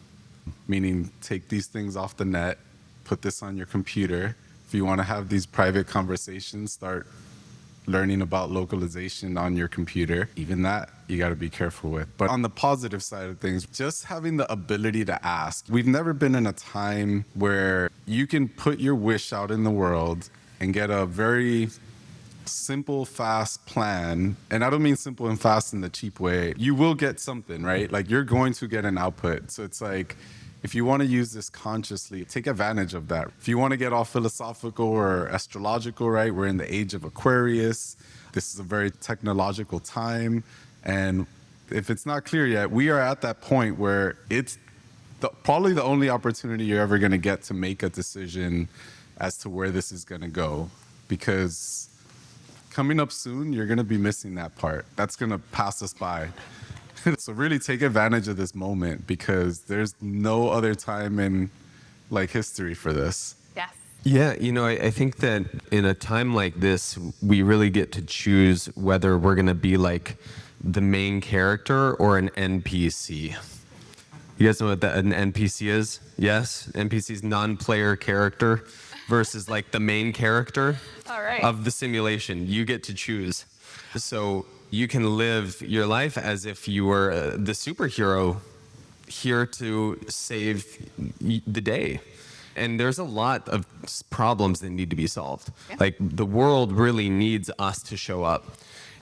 E: meaning take these things off the net, put this on your computer. If you want to have these private conversations, start learning about localization on your computer. Even that, you got to be careful with. But on the positive side of things, just having the ability to ask. We've never been in a time where you can put your wish out in the world and get a very simple, fast plan. And I don't mean simple and fast in the cheap way. You will get something, right? Like you're going to get an output. So it's like, if you want to use this consciously, take advantage of that. If you want to get all philosophical or astrological, right? We're in the age of Aquarius. This is a very technological time. And if it's not clear yet, we are at that point where it's probably the only opportunity you're ever going to get to make a decision as to where this is going to go. Because coming up soon, you're going to be missing that part. That's going to pass us by. So really take advantage of this moment because there's no other time in like history for this.
C: Yes.
F: Yeah, I think that in a time like this, we really get to choose whether we're going to be like the main character or an NPC. You guys know what an NPC is? Yes? NPC is non-player character versus like the main character of the simulation. You get to choose. So you can live your life as if you were the superhero here to save the day. And there's a lot of problems that need to be solved. Yeah. Like the world really needs us to show up.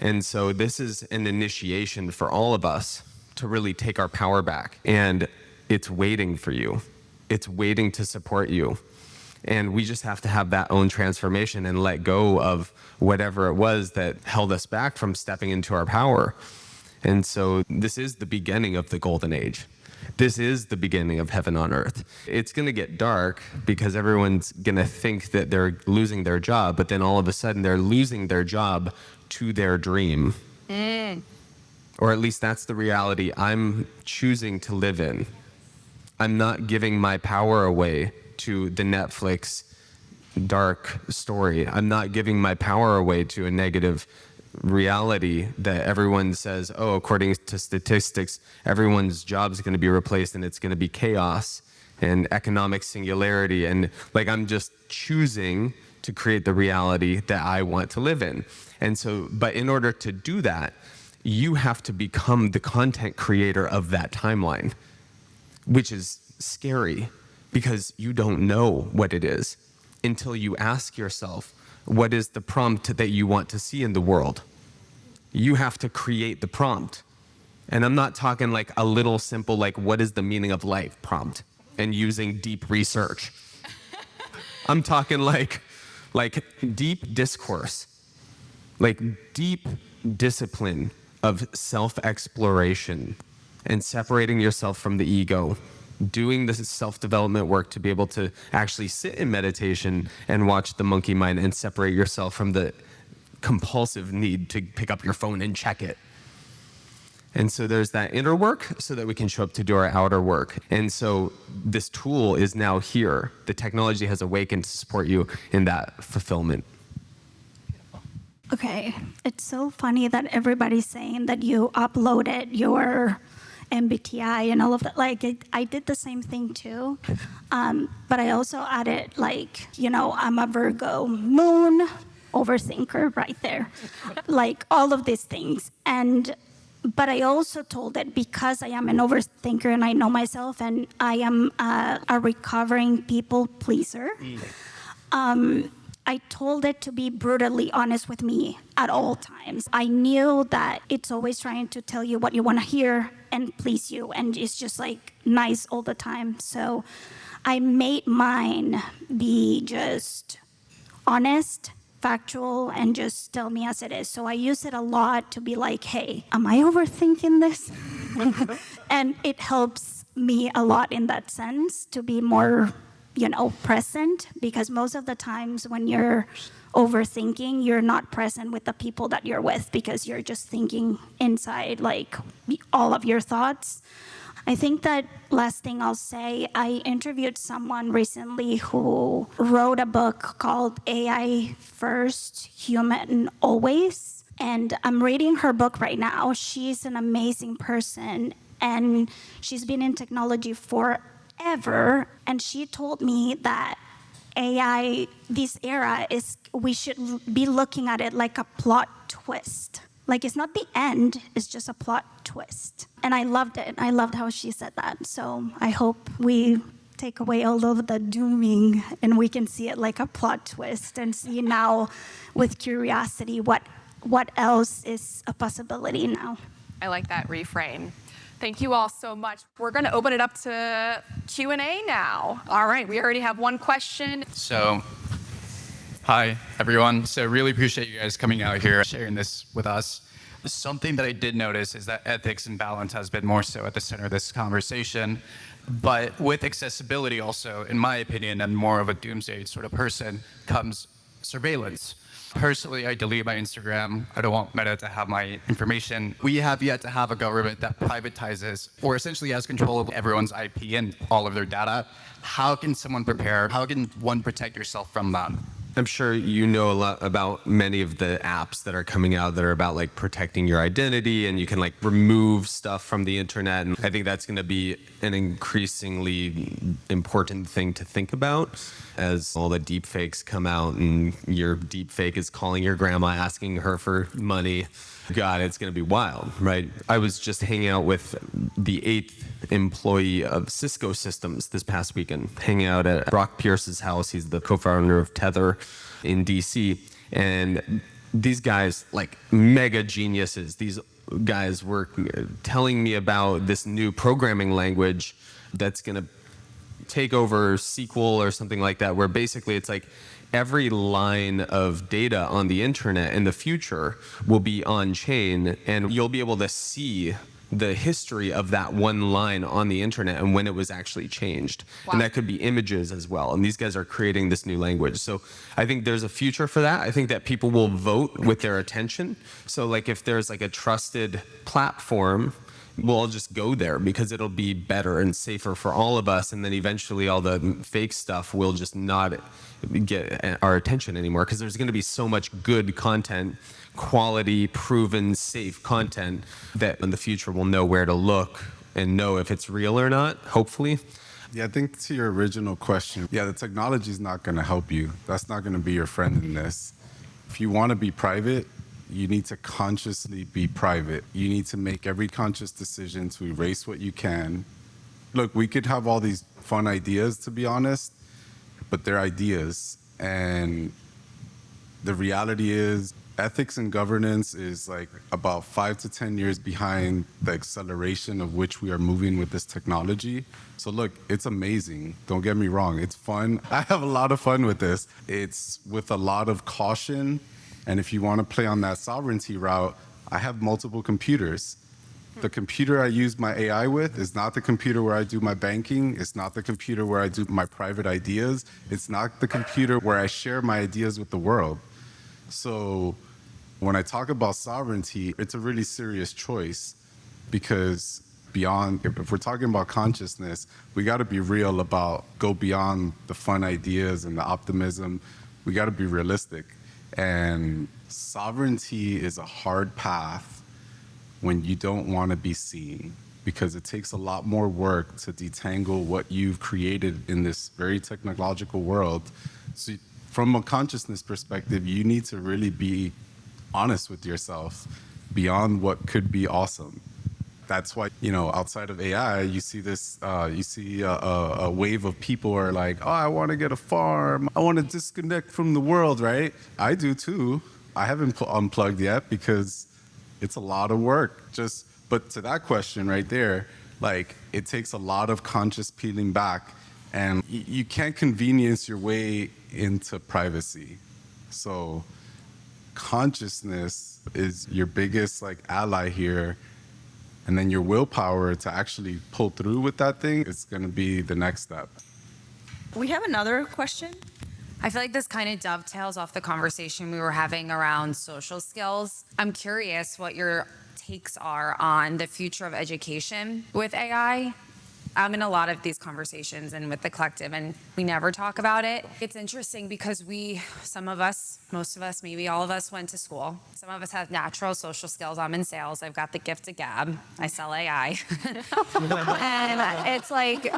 F: And so this is an initiation for all of us to really take our power back. And it's waiting for you. It's waiting to support you. And we just have to have that own transformation and let go of whatever it was that held us back from stepping into our power. And so this is the beginning of the golden age. This is the beginning of heaven on earth. It's going to get dark because everyone's going to think that they're losing their job, but then all of a sudden they're losing their job to their dream. Or at least that's the reality I'm choosing to live in. I'm not giving my power away to the Netflix dark story. I'm not giving my power away to a negative reality that everyone says, oh, according to statistics, everyone's job is going to be replaced and it's going to be chaos and economic singularity. And like, I'm just choosing to create the reality that I want to live in. And so, but in order to do that, you have to become the content creator of that timeline, which is scary. Because you don't know what it is until you ask yourself, what is the prompt that you want to see in the world? You have to create the prompt. And I'm not talking like a little simple, like, what is the meaning of life prompt and using deep research. I'm talking like deep discourse, like deep discipline of self-exploration and separating yourself from the ego. Doing this self-development work to be able to actually sit in meditation and watch the monkey mind and separate yourself from the compulsive need to pick up your phone and check it. And so there's that inner work so that we can show up to do our outer work. And so this tool is now here. The technology has awakened to support you in that fulfillment.
D: Okay, it's so funny that everybody's saying that you uploaded your MBTI and all of that. Like, I did the same thing too. But I also added, I'm a Virgo moon overthinker right there. Like, all of these things. But I also told it because I am an overthinker and I know myself and I am a recovering people pleaser. I told it to be brutally honest with me at all times. I knew that it's always trying to tell you what you want to hear and please you, and it's just like nice all the time. So I made mine be just honest, factual, and just tell me as it is. So I use it a lot to be like, hey, am I overthinking this? And it helps me a lot in that sense to be more present, because most of the times when you're overthinking, you're not present with the people that you're with because you're just thinking inside like all of your thoughts. I think that last thing I'll say, I interviewed someone recently who wrote a book called AI First, Human Always. And I'm reading her book right now. She's an amazing person, and she's been in technology forever. And she told me that AI, this era, we should be looking at it like a plot twist. Like, it's not the end, it's just a plot twist. And I loved it. I loved how she said that. So I hope we take away all of the dooming and we can see it like a plot twist and see now with curiosity what else is a possibility now.
A: I like that reframe. Thank you all so much. We're going to open it up to Q&A now. All right, we already have one question.
G: So, hi, everyone. So really appreciate you guys coming out here, sharing this with us. Something that I did notice is that ethics and balance has been more so at the center of this conversation. But with accessibility also, in my opinion, and more of a doomsday sort of person, comes surveillance. Personally, I delete my Instagram. I don't want Meta to have my information. We have yet to have a government that privatizes or essentially has control of everyone's IP and all of their data. How can someone prepare? How can one protect yourself from that?
F: I'm sure you know a lot about many of the apps that are coming out that are about like protecting your identity, and you can like remove stuff from the internet. And I think that's going to be an increasingly important thing to think about as all the deep fakes come out and your deep fake is calling your grandma asking her for money. God, it's going to be wild, right? I was just hanging out with the 8th employee of Cisco Systems this past weekend, hanging out at Brock Pierce's house. He's the co-founder of Tether in DC. And these guys, like mega geniuses, these guys were telling me about this new programming language that's going to take over SQL or something like that, where basically it's like every line of data on the internet in the future will be on chain, and you'll be able to see the history of that one line on the internet and when it was actually changed. Wow. And that could be images as well. And these guys are creating this new language. So I think there's a future for that. I think that people will vote with their attention. So like if there's like a trusted platform, we'll all just go there because it'll be better and safer for all of us. And then eventually all the fake stuff will just not get our attention anymore, because there's going to be so much good content, quality, proven, safe content, that in the future we'll know where to look and know if it's real or not, hopefully.
E: Yeah, I think to your original question, the technology is not going to help you. That's not going to be your friend in this. If you want to be private, you need to consciously be private. You need to make every conscious decision to erase what you can. Look, we could have all these fun ideas, to be honest, but they're ideas. And the reality is, ethics and governance is like about 5 to 10 years behind the acceleration of which we are moving with this technology. So look, it's amazing. Don't get me wrong. It's fun. I have a lot of fun with this. It's with a lot of caution. And if you want to play on that sovereignty route, I have multiple computers. The computer I use my AI with is not the computer where I do my banking. It's not the computer where I do my private ideas. It's not the computer where I share my ideas with the world. So when I talk about sovereignty, it's a really serious choice, because if we're talking about consciousness, we got to be real about go beyond the fun ideas and the optimism. We got to be realistic. And sovereignty is a hard path when you don't want to be seen, because it takes a lot more work to detangle what you've created in this very technological world. So from a consciousness perspective, you need to really be honest with yourself beyond what could be awesome. That's why, outside of AI, you see this, a wave of people are like, oh, I want to get a farm. I want to disconnect from the world, right? I do too. I haven't unplugged yet because it's a lot of work. But to that question right there, like, it takes a lot of conscious peeling back, and you can't convenience your way into privacy. So consciousness is your biggest ally here. And then your willpower to actually pull through with that thing is going to be the next step.
C: We have another question.
H: I feel like this kind of dovetails off the conversation we were having around social skills. I'm curious what your takes are on the future of education with AI. I'm in a lot of these conversations and with the collective, and we never talk about it. It's interesting because some of us, most of us, maybe all of us went to school. Some of us have natural social skills. I'm in sales. I've got the gift of gab. I sell AI. And it's like,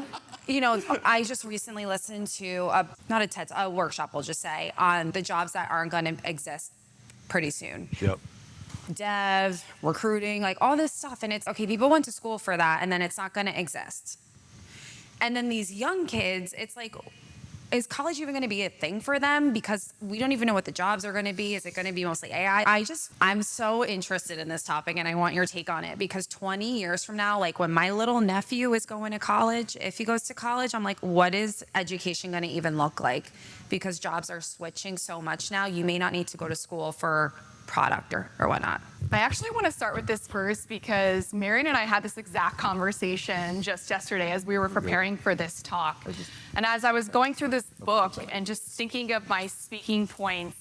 H: I just recently listened to a workshop, we'll just say, on the jobs that aren't going to exist pretty soon.
E: Yep.
H: Dev, recruiting, like all this stuff. And it's okay, people went to school for that, and then it's not going to exist. And then these young kids, it's like, is college even going to be a thing for them? Because we don't even know what the jobs are going to be. Is it going to be mostly AI? I'm so interested in this topic, and I want your take on it, because 20 years from now, like when my little nephew is going to college, if he goes to college, I'm like, what is education going to even look like? Because jobs are switching so much now. You may not need to go to school for product or whatnot.
A: I actually want to start with this first because Marian and I had this exact conversation just yesterday as we were preparing for this talk. And as I was going through this book and just thinking of my speaking points,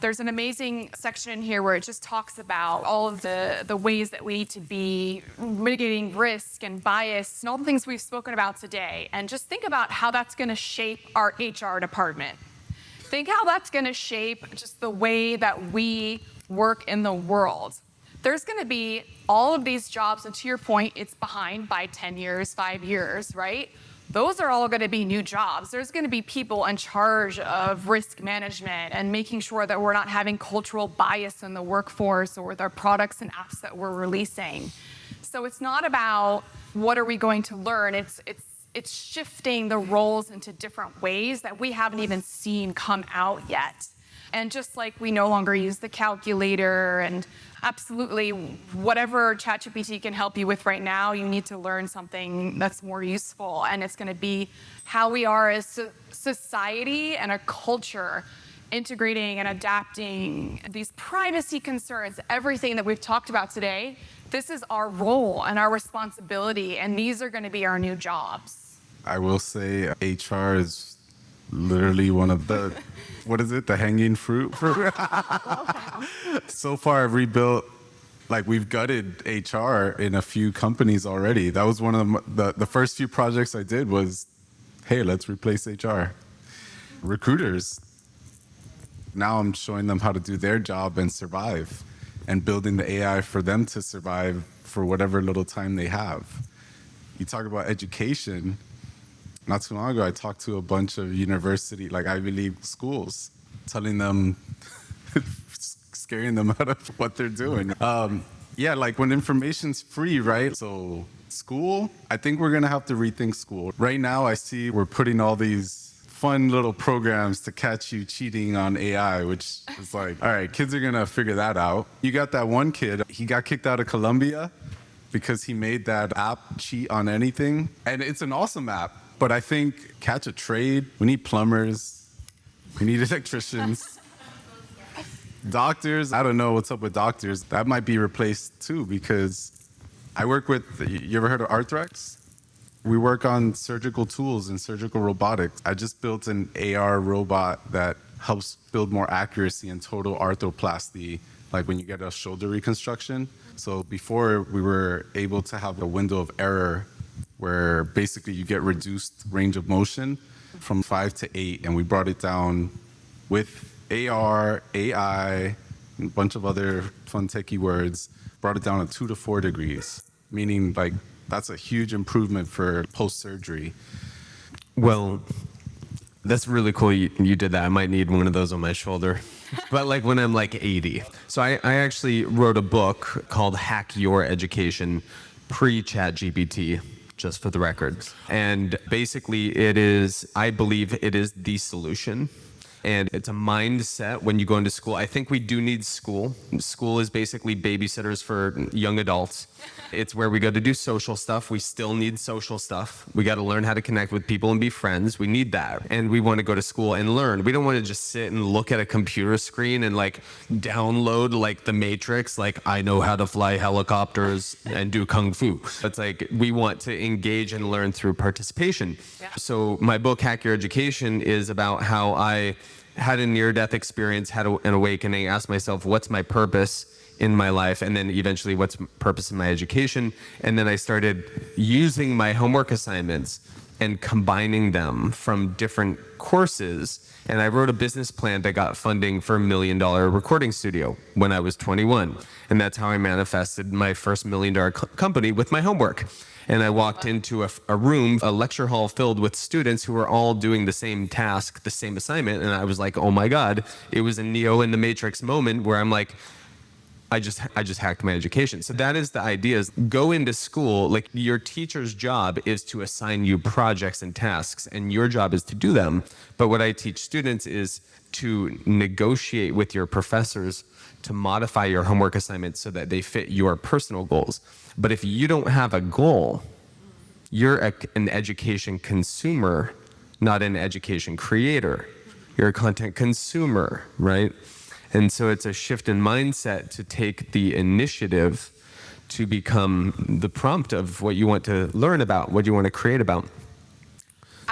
A: there's an amazing section in here where it just talks about all of the ways that we need to be mitigating risk and bias and all the things we've spoken about today. And just think about how that's going to shape our HR department. Think how that's going to shape just the way that we work in the world. There's going to be all of these jobs, and to your point, it's behind by 10 years, 5 years, right? Those are all going to be new jobs. There's going to be people in charge of risk management and making sure that we're not having cultural bias in the workforce or with our products and apps that we're releasing. So it's not about what are we going to learn. It's shifting the roles into different ways that we haven't even seen come out yet. And just like we no longer use the calculator, and absolutely whatever ChatGPT can help you with right now, you need to learn something that's more useful. And it's going to be how we are as a society and a culture integrating and adapting these privacy concerns, everything that we've talked about today. This is our role and our responsibility, and these are going to be our new jobs.
E: I will say HR is literally one of the, the hanging fruit? So far, I've rebuilt, we've gutted HR in a few companies already. That was one of the first few projects I did was, hey, let's replace HR. Recruiters, now I'm showing them how to do their job and survive, and building the AI for them to survive for whatever little time they have. You talk about education. Not too long ago, I talked to a bunch of university, Ivy League schools, telling them, scaring them out of what they're doing. When information's free, right? So school, I think we're gonna have to rethink school. Right now, I see we're putting all these fun little programs to catch you cheating on AI, which is like, all right, kids are gonna figure that out. You got that one kid, he got kicked out of Columbia because he made that app cheat on anything. And it's an awesome app. But I think catch a trade, we need plumbers, we need electricians, doctors. I don't know what's up with doctors. That might be replaced too, because I work with, you ever heard of Arthrex? We work on surgical tools and surgical robotics. I just built an AR robot that helps build more accuracy in total arthroplasty, like when you get a shoulder reconstruction. So before, we were able to have a window of error where basically you get reduced range of motion from 5 to 8, and we brought it down with AR, AI, and a bunch of other fun techie words, brought it down to 2 to 4 degrees, meaning that's a huge improvement for post-surgery.
F: Well, that's really cool you did that. I might need one of those on my shoulder. But when I'm 80. So I actually wrote a book called Hack Your Education, pre-ChatGPT, just for the record. And basically I believe it is the solution. And it's a mindset when you go into school. I think we do need school. School is basically babysitters for young adults. It's where we go to do social stuff. We still need social stuff. We got to learn how to connect with people and be friends. We need that. And we want to go to school and learn. We don't want to just sit and look at a computer screen and download the Matrix, I know how to fly helicopters and do kung fu. It's we want to engage and learn through participation. Yeah. So my book, Hack Your Education, is about how I had a near-death experience, had an awakening, asked myself, what's my purpose in my life, and then eventually what's purpose in my education. And then I started using my homework assignments and combining them from different courses. And I wrote a business plan that got funding for $1 million recording studio when I was 21. And that's how I manifested my first $1 million company with my homework. And I walked into a room, a lecture hall filled with students who were all doing the same task, the same assignment. And I was like, oh my God, it was a Neo in the Matrix moment where I'm like, I just hacked my education. So that is the idea, is go into school, like your teacher's job is to assign you projects and tasks, and your job is to do them. But what I teach students is to negotiate with your professors to modify your homework assignments so that they fit your personal goals. But if you don't have a goal, you're an education consumer, not an education creator. You're a content consumer, right? And so it's a shift in mindset to take the initiative to become the prompt of what you want to learn about, what you want to create about.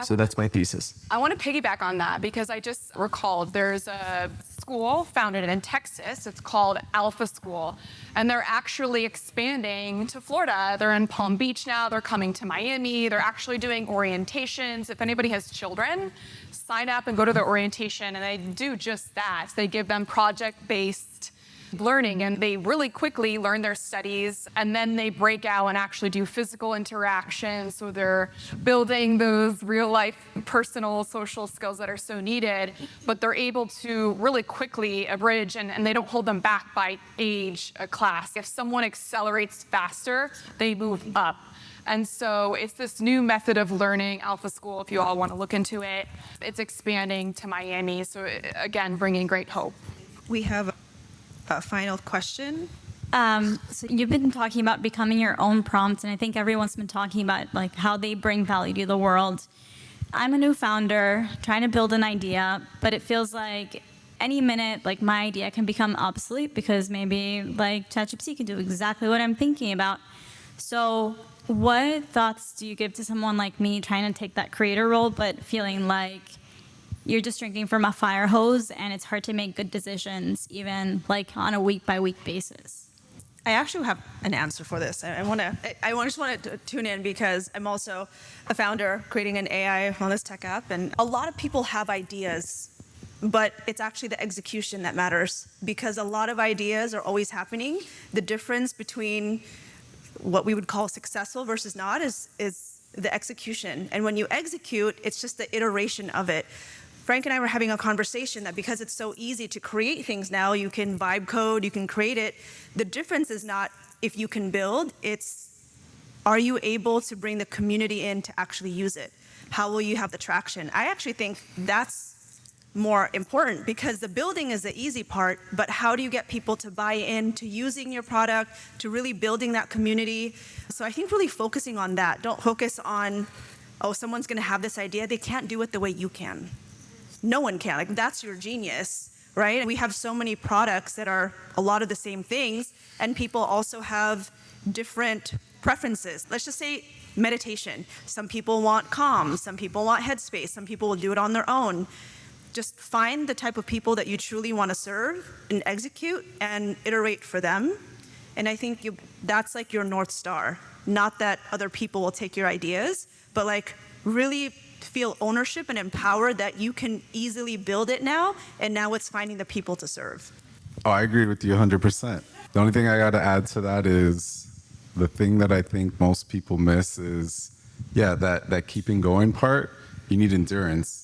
F: So that's my thesis.
A: I want to piggyback on that because I just recalled there's a school founded in Texas. It's called Alpha School, and they're actually expanding to Florida. They're in Palm Beach now. They're coming to Miami. They're actually doing orientations. If anybody has children, sign up and go to their orientation, and they do just that. They give them project-based learning, and they really quickly learn their studies, and then they break out and actually do physical interactions. So they're building those real-life personal social skills that are so needed, but they're able to really quickly abridge, and they don't hold them back by age, class. If someone accelerates faster, they move up. And so it's this new method of learning, Alpha School, if you all want to look into it. It's expanding to Miami, so again, bringing great hope.
B: We have a final question.
I: So you've been talking about becoming your own prompt, and I think everyone's been talking about like how they bring value to the world. I'm a new founder trying to build an idea, but it feels like any minute, like my idea can become obsolete because maybe like ChatGPT can do exactly what I'm thinking about. So what thoughts do you give to someone like me trying to take that creator role, but feeling like you're just drinking from a fire hose and it's hard to make good decisions, even like on a week-by-week basis?
B: I actually have an answer for this. I just want to tune in because I'm also a founder creating an AI wellness tech app, and a lot of people have ideas, but it's actually the execution that matters because a lot of ideas are always happening. The difference between what we would call successful versus not is the execution. And when you execute, it's just the iteration of it. Frank and I were having a conversation that because it's so easy to create things now, you can vibe code, you can create it. The difference is not if you can build, it's are you able to bring the community in to actually use it? How will you have the traction? I actually think that's more important because the building is the easy part, but how do you get people to buy in to using your product, to really building that community? So I think really focusing on that. Don't focus on, oh, someone's gonna have this idea. They can't do it the way you can. No one can, like that's your genius, right? And we have so many products that are a lot of the same things, and people also have different preferences. Let's just say meditation. Some people want Calm, some people want Headspace, some people will do it on their own. Just find the type of people that you truly want to serve and execute and iterate for them. And I think that's like your North Star. Not that other people will take your ideas, but like really feel ownership and empowered that you can easily build it now, and now it's finding the people to serve.
E: Oh, I agree with you 100%. The only thing I got to add to that is the thing that I think most people miss is, that keeping going part. You need endurance.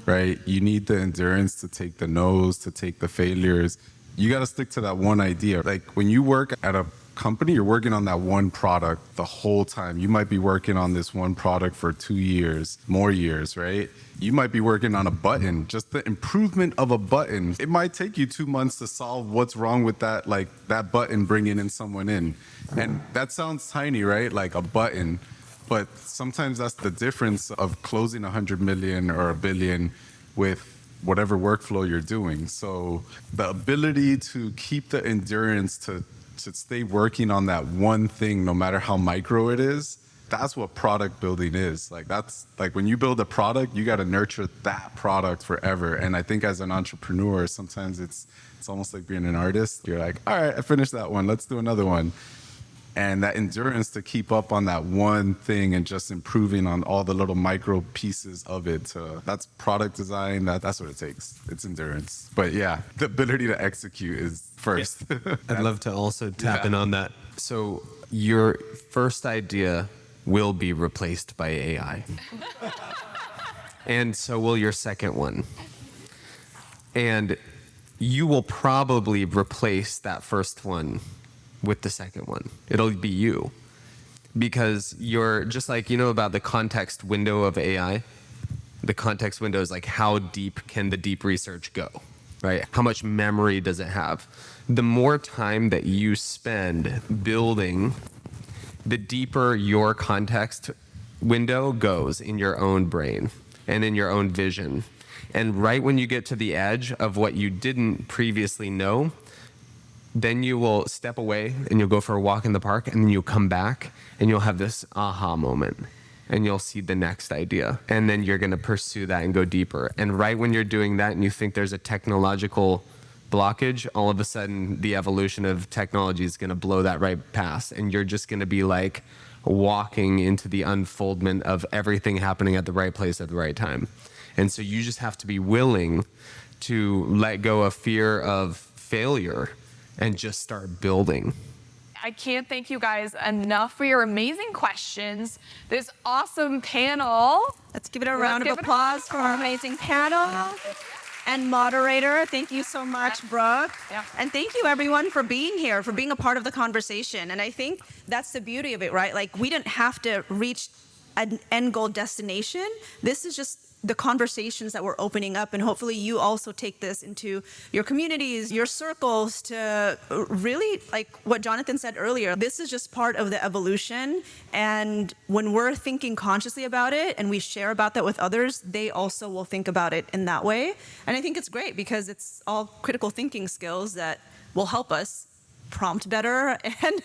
E: Right? You need the endurance to take the no's, to take the failures. You got to stick to that one idea. Like when you work at a company, you're working on that one product the whole time. You might be working on this one product for 2 years, more years, right? You might be working on a button, just the improvement of a button. It might take you 2 months to solve what's wrong with that, like that button bringing in someone in. And that sounds tiny, right? Like a button. But sometimes that's the difference of closing 100 million or 1 billion with whatever workflow you're doing. So the ability to keep the endurance to stay working on that one thing, no matter how micro it is, that's what product building is. Like that's like when you build a product, you got to nurture that product forever. And I think as an entrepreneur, sometimes it's almost like being an artist. You're like, all right, I finished that one. Let's do another one. And that endurance to keep up on that one thing and just improving on all the little micro pieces of it. That's product design. That's what it takes. It's endurance. But yeah, the ability to execute is first.
F: I'd love to also tap in on that. So your first idea will be replaced by AI. And so will your second one. And you will probably replace that first one with the second one. It'll be you. Because you're just like, about the context window of AI. The context window is like, how deep can the deep research go, right? How much memory does it have? The more time that you spend building, the deeper your context window goes in your own brain and in your own vision. And right when you get to the edge of what you didn't previously know, then you will step away and you'll go for a walk in the park, and then you'll come back and you'll have this aha moment and you'll see the next idea. And then you're going to pursue that and go deeper. And right when you're doing that and you think there's a technological blockage, all of a sudden the evolution of technology is going to blow that right past. And you're just going to be like walking into the unfoldment of everything happening at the right place at the right time. And so you just have to be willing to let go of fear of failure and just start building.
A: I can't thank you guys enough for your amazing questions. This awesome panel.
C: Let's give it a round of applause for our amazing panel and moderator. Thank you so much, Brooke.
A: Yeah.
C: And thank you, everyone, for being here, for being a part of the conversation. And I think that's the beauty of it, right? Like, we didn't have to reach an end goal destination. This is just the conversations that we're opening up, and hopefully you also take this into your communities, your circles, to really, like what Jonathan said earlier, this is just part of the evolution. And when we're thinking consciously about it and we share about that with others, they also will think about it in that way. And I think it's great because it's all critical thinking skills that will help us prompt better and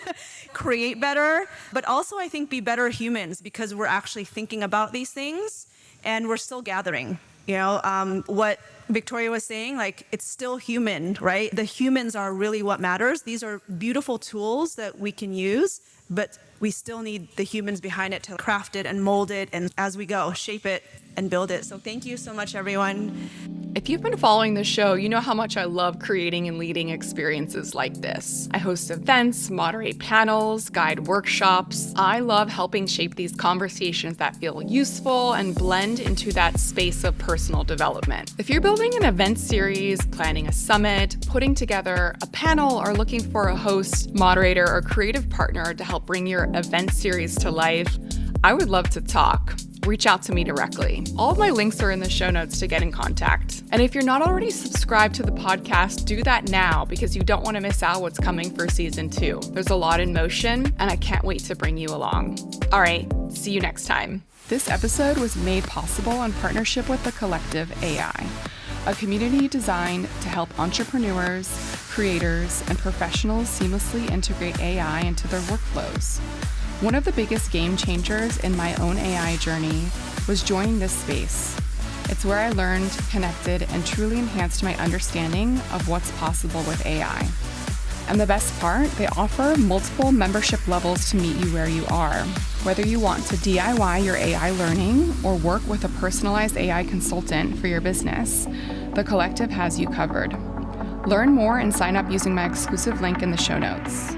C: create better, but also I think be better humans because we're actually thinking about these things. And we're still gathering, what Victoria was saying, like, it's still human, right? The humans are really what matters. These are beautiful tools that we can use, but we still need the humans behind it to craft it and mold it, and as we go, shape it and build it. So thank you so much, everyone.
A: If you've been following the show, you know how much I love creating and leading experiences like this. I host events, moderate panels, guide workshops. I love helping shape these conversations that feel useful and blend into that space of personal development. If you're building an event series, planning a summit, putting together a panel, or looking for a host, moderator, or creative partner to help bring your event series to life, I would love to talk. Reach out to me directly. All of my links are in the show notes to get in contact. And if you're not already subscribed to the podcast, do that now because you don't want to miss out what's coming for season 2. There's a lot in motion, and I can't wait to bring you along. All right, see you next time. This episode was made possible in partnership with the Collective AI, a community designed to help entrepreneurs, creators, and professionals seamlessly integrate AI into their workflows. One of the biggest game changers in my own AI journey was joining this space. It's where I learned, connected, and truly enhanced my understanding of what's possible with AI. And the best part, they offer multiple membership levels to meet you where you are. Whether you want to DIY your AI learning or work with a personalized AI consultant for your business, the Collective has you covered. Learn more and sign up using my exclusive link in the show notes.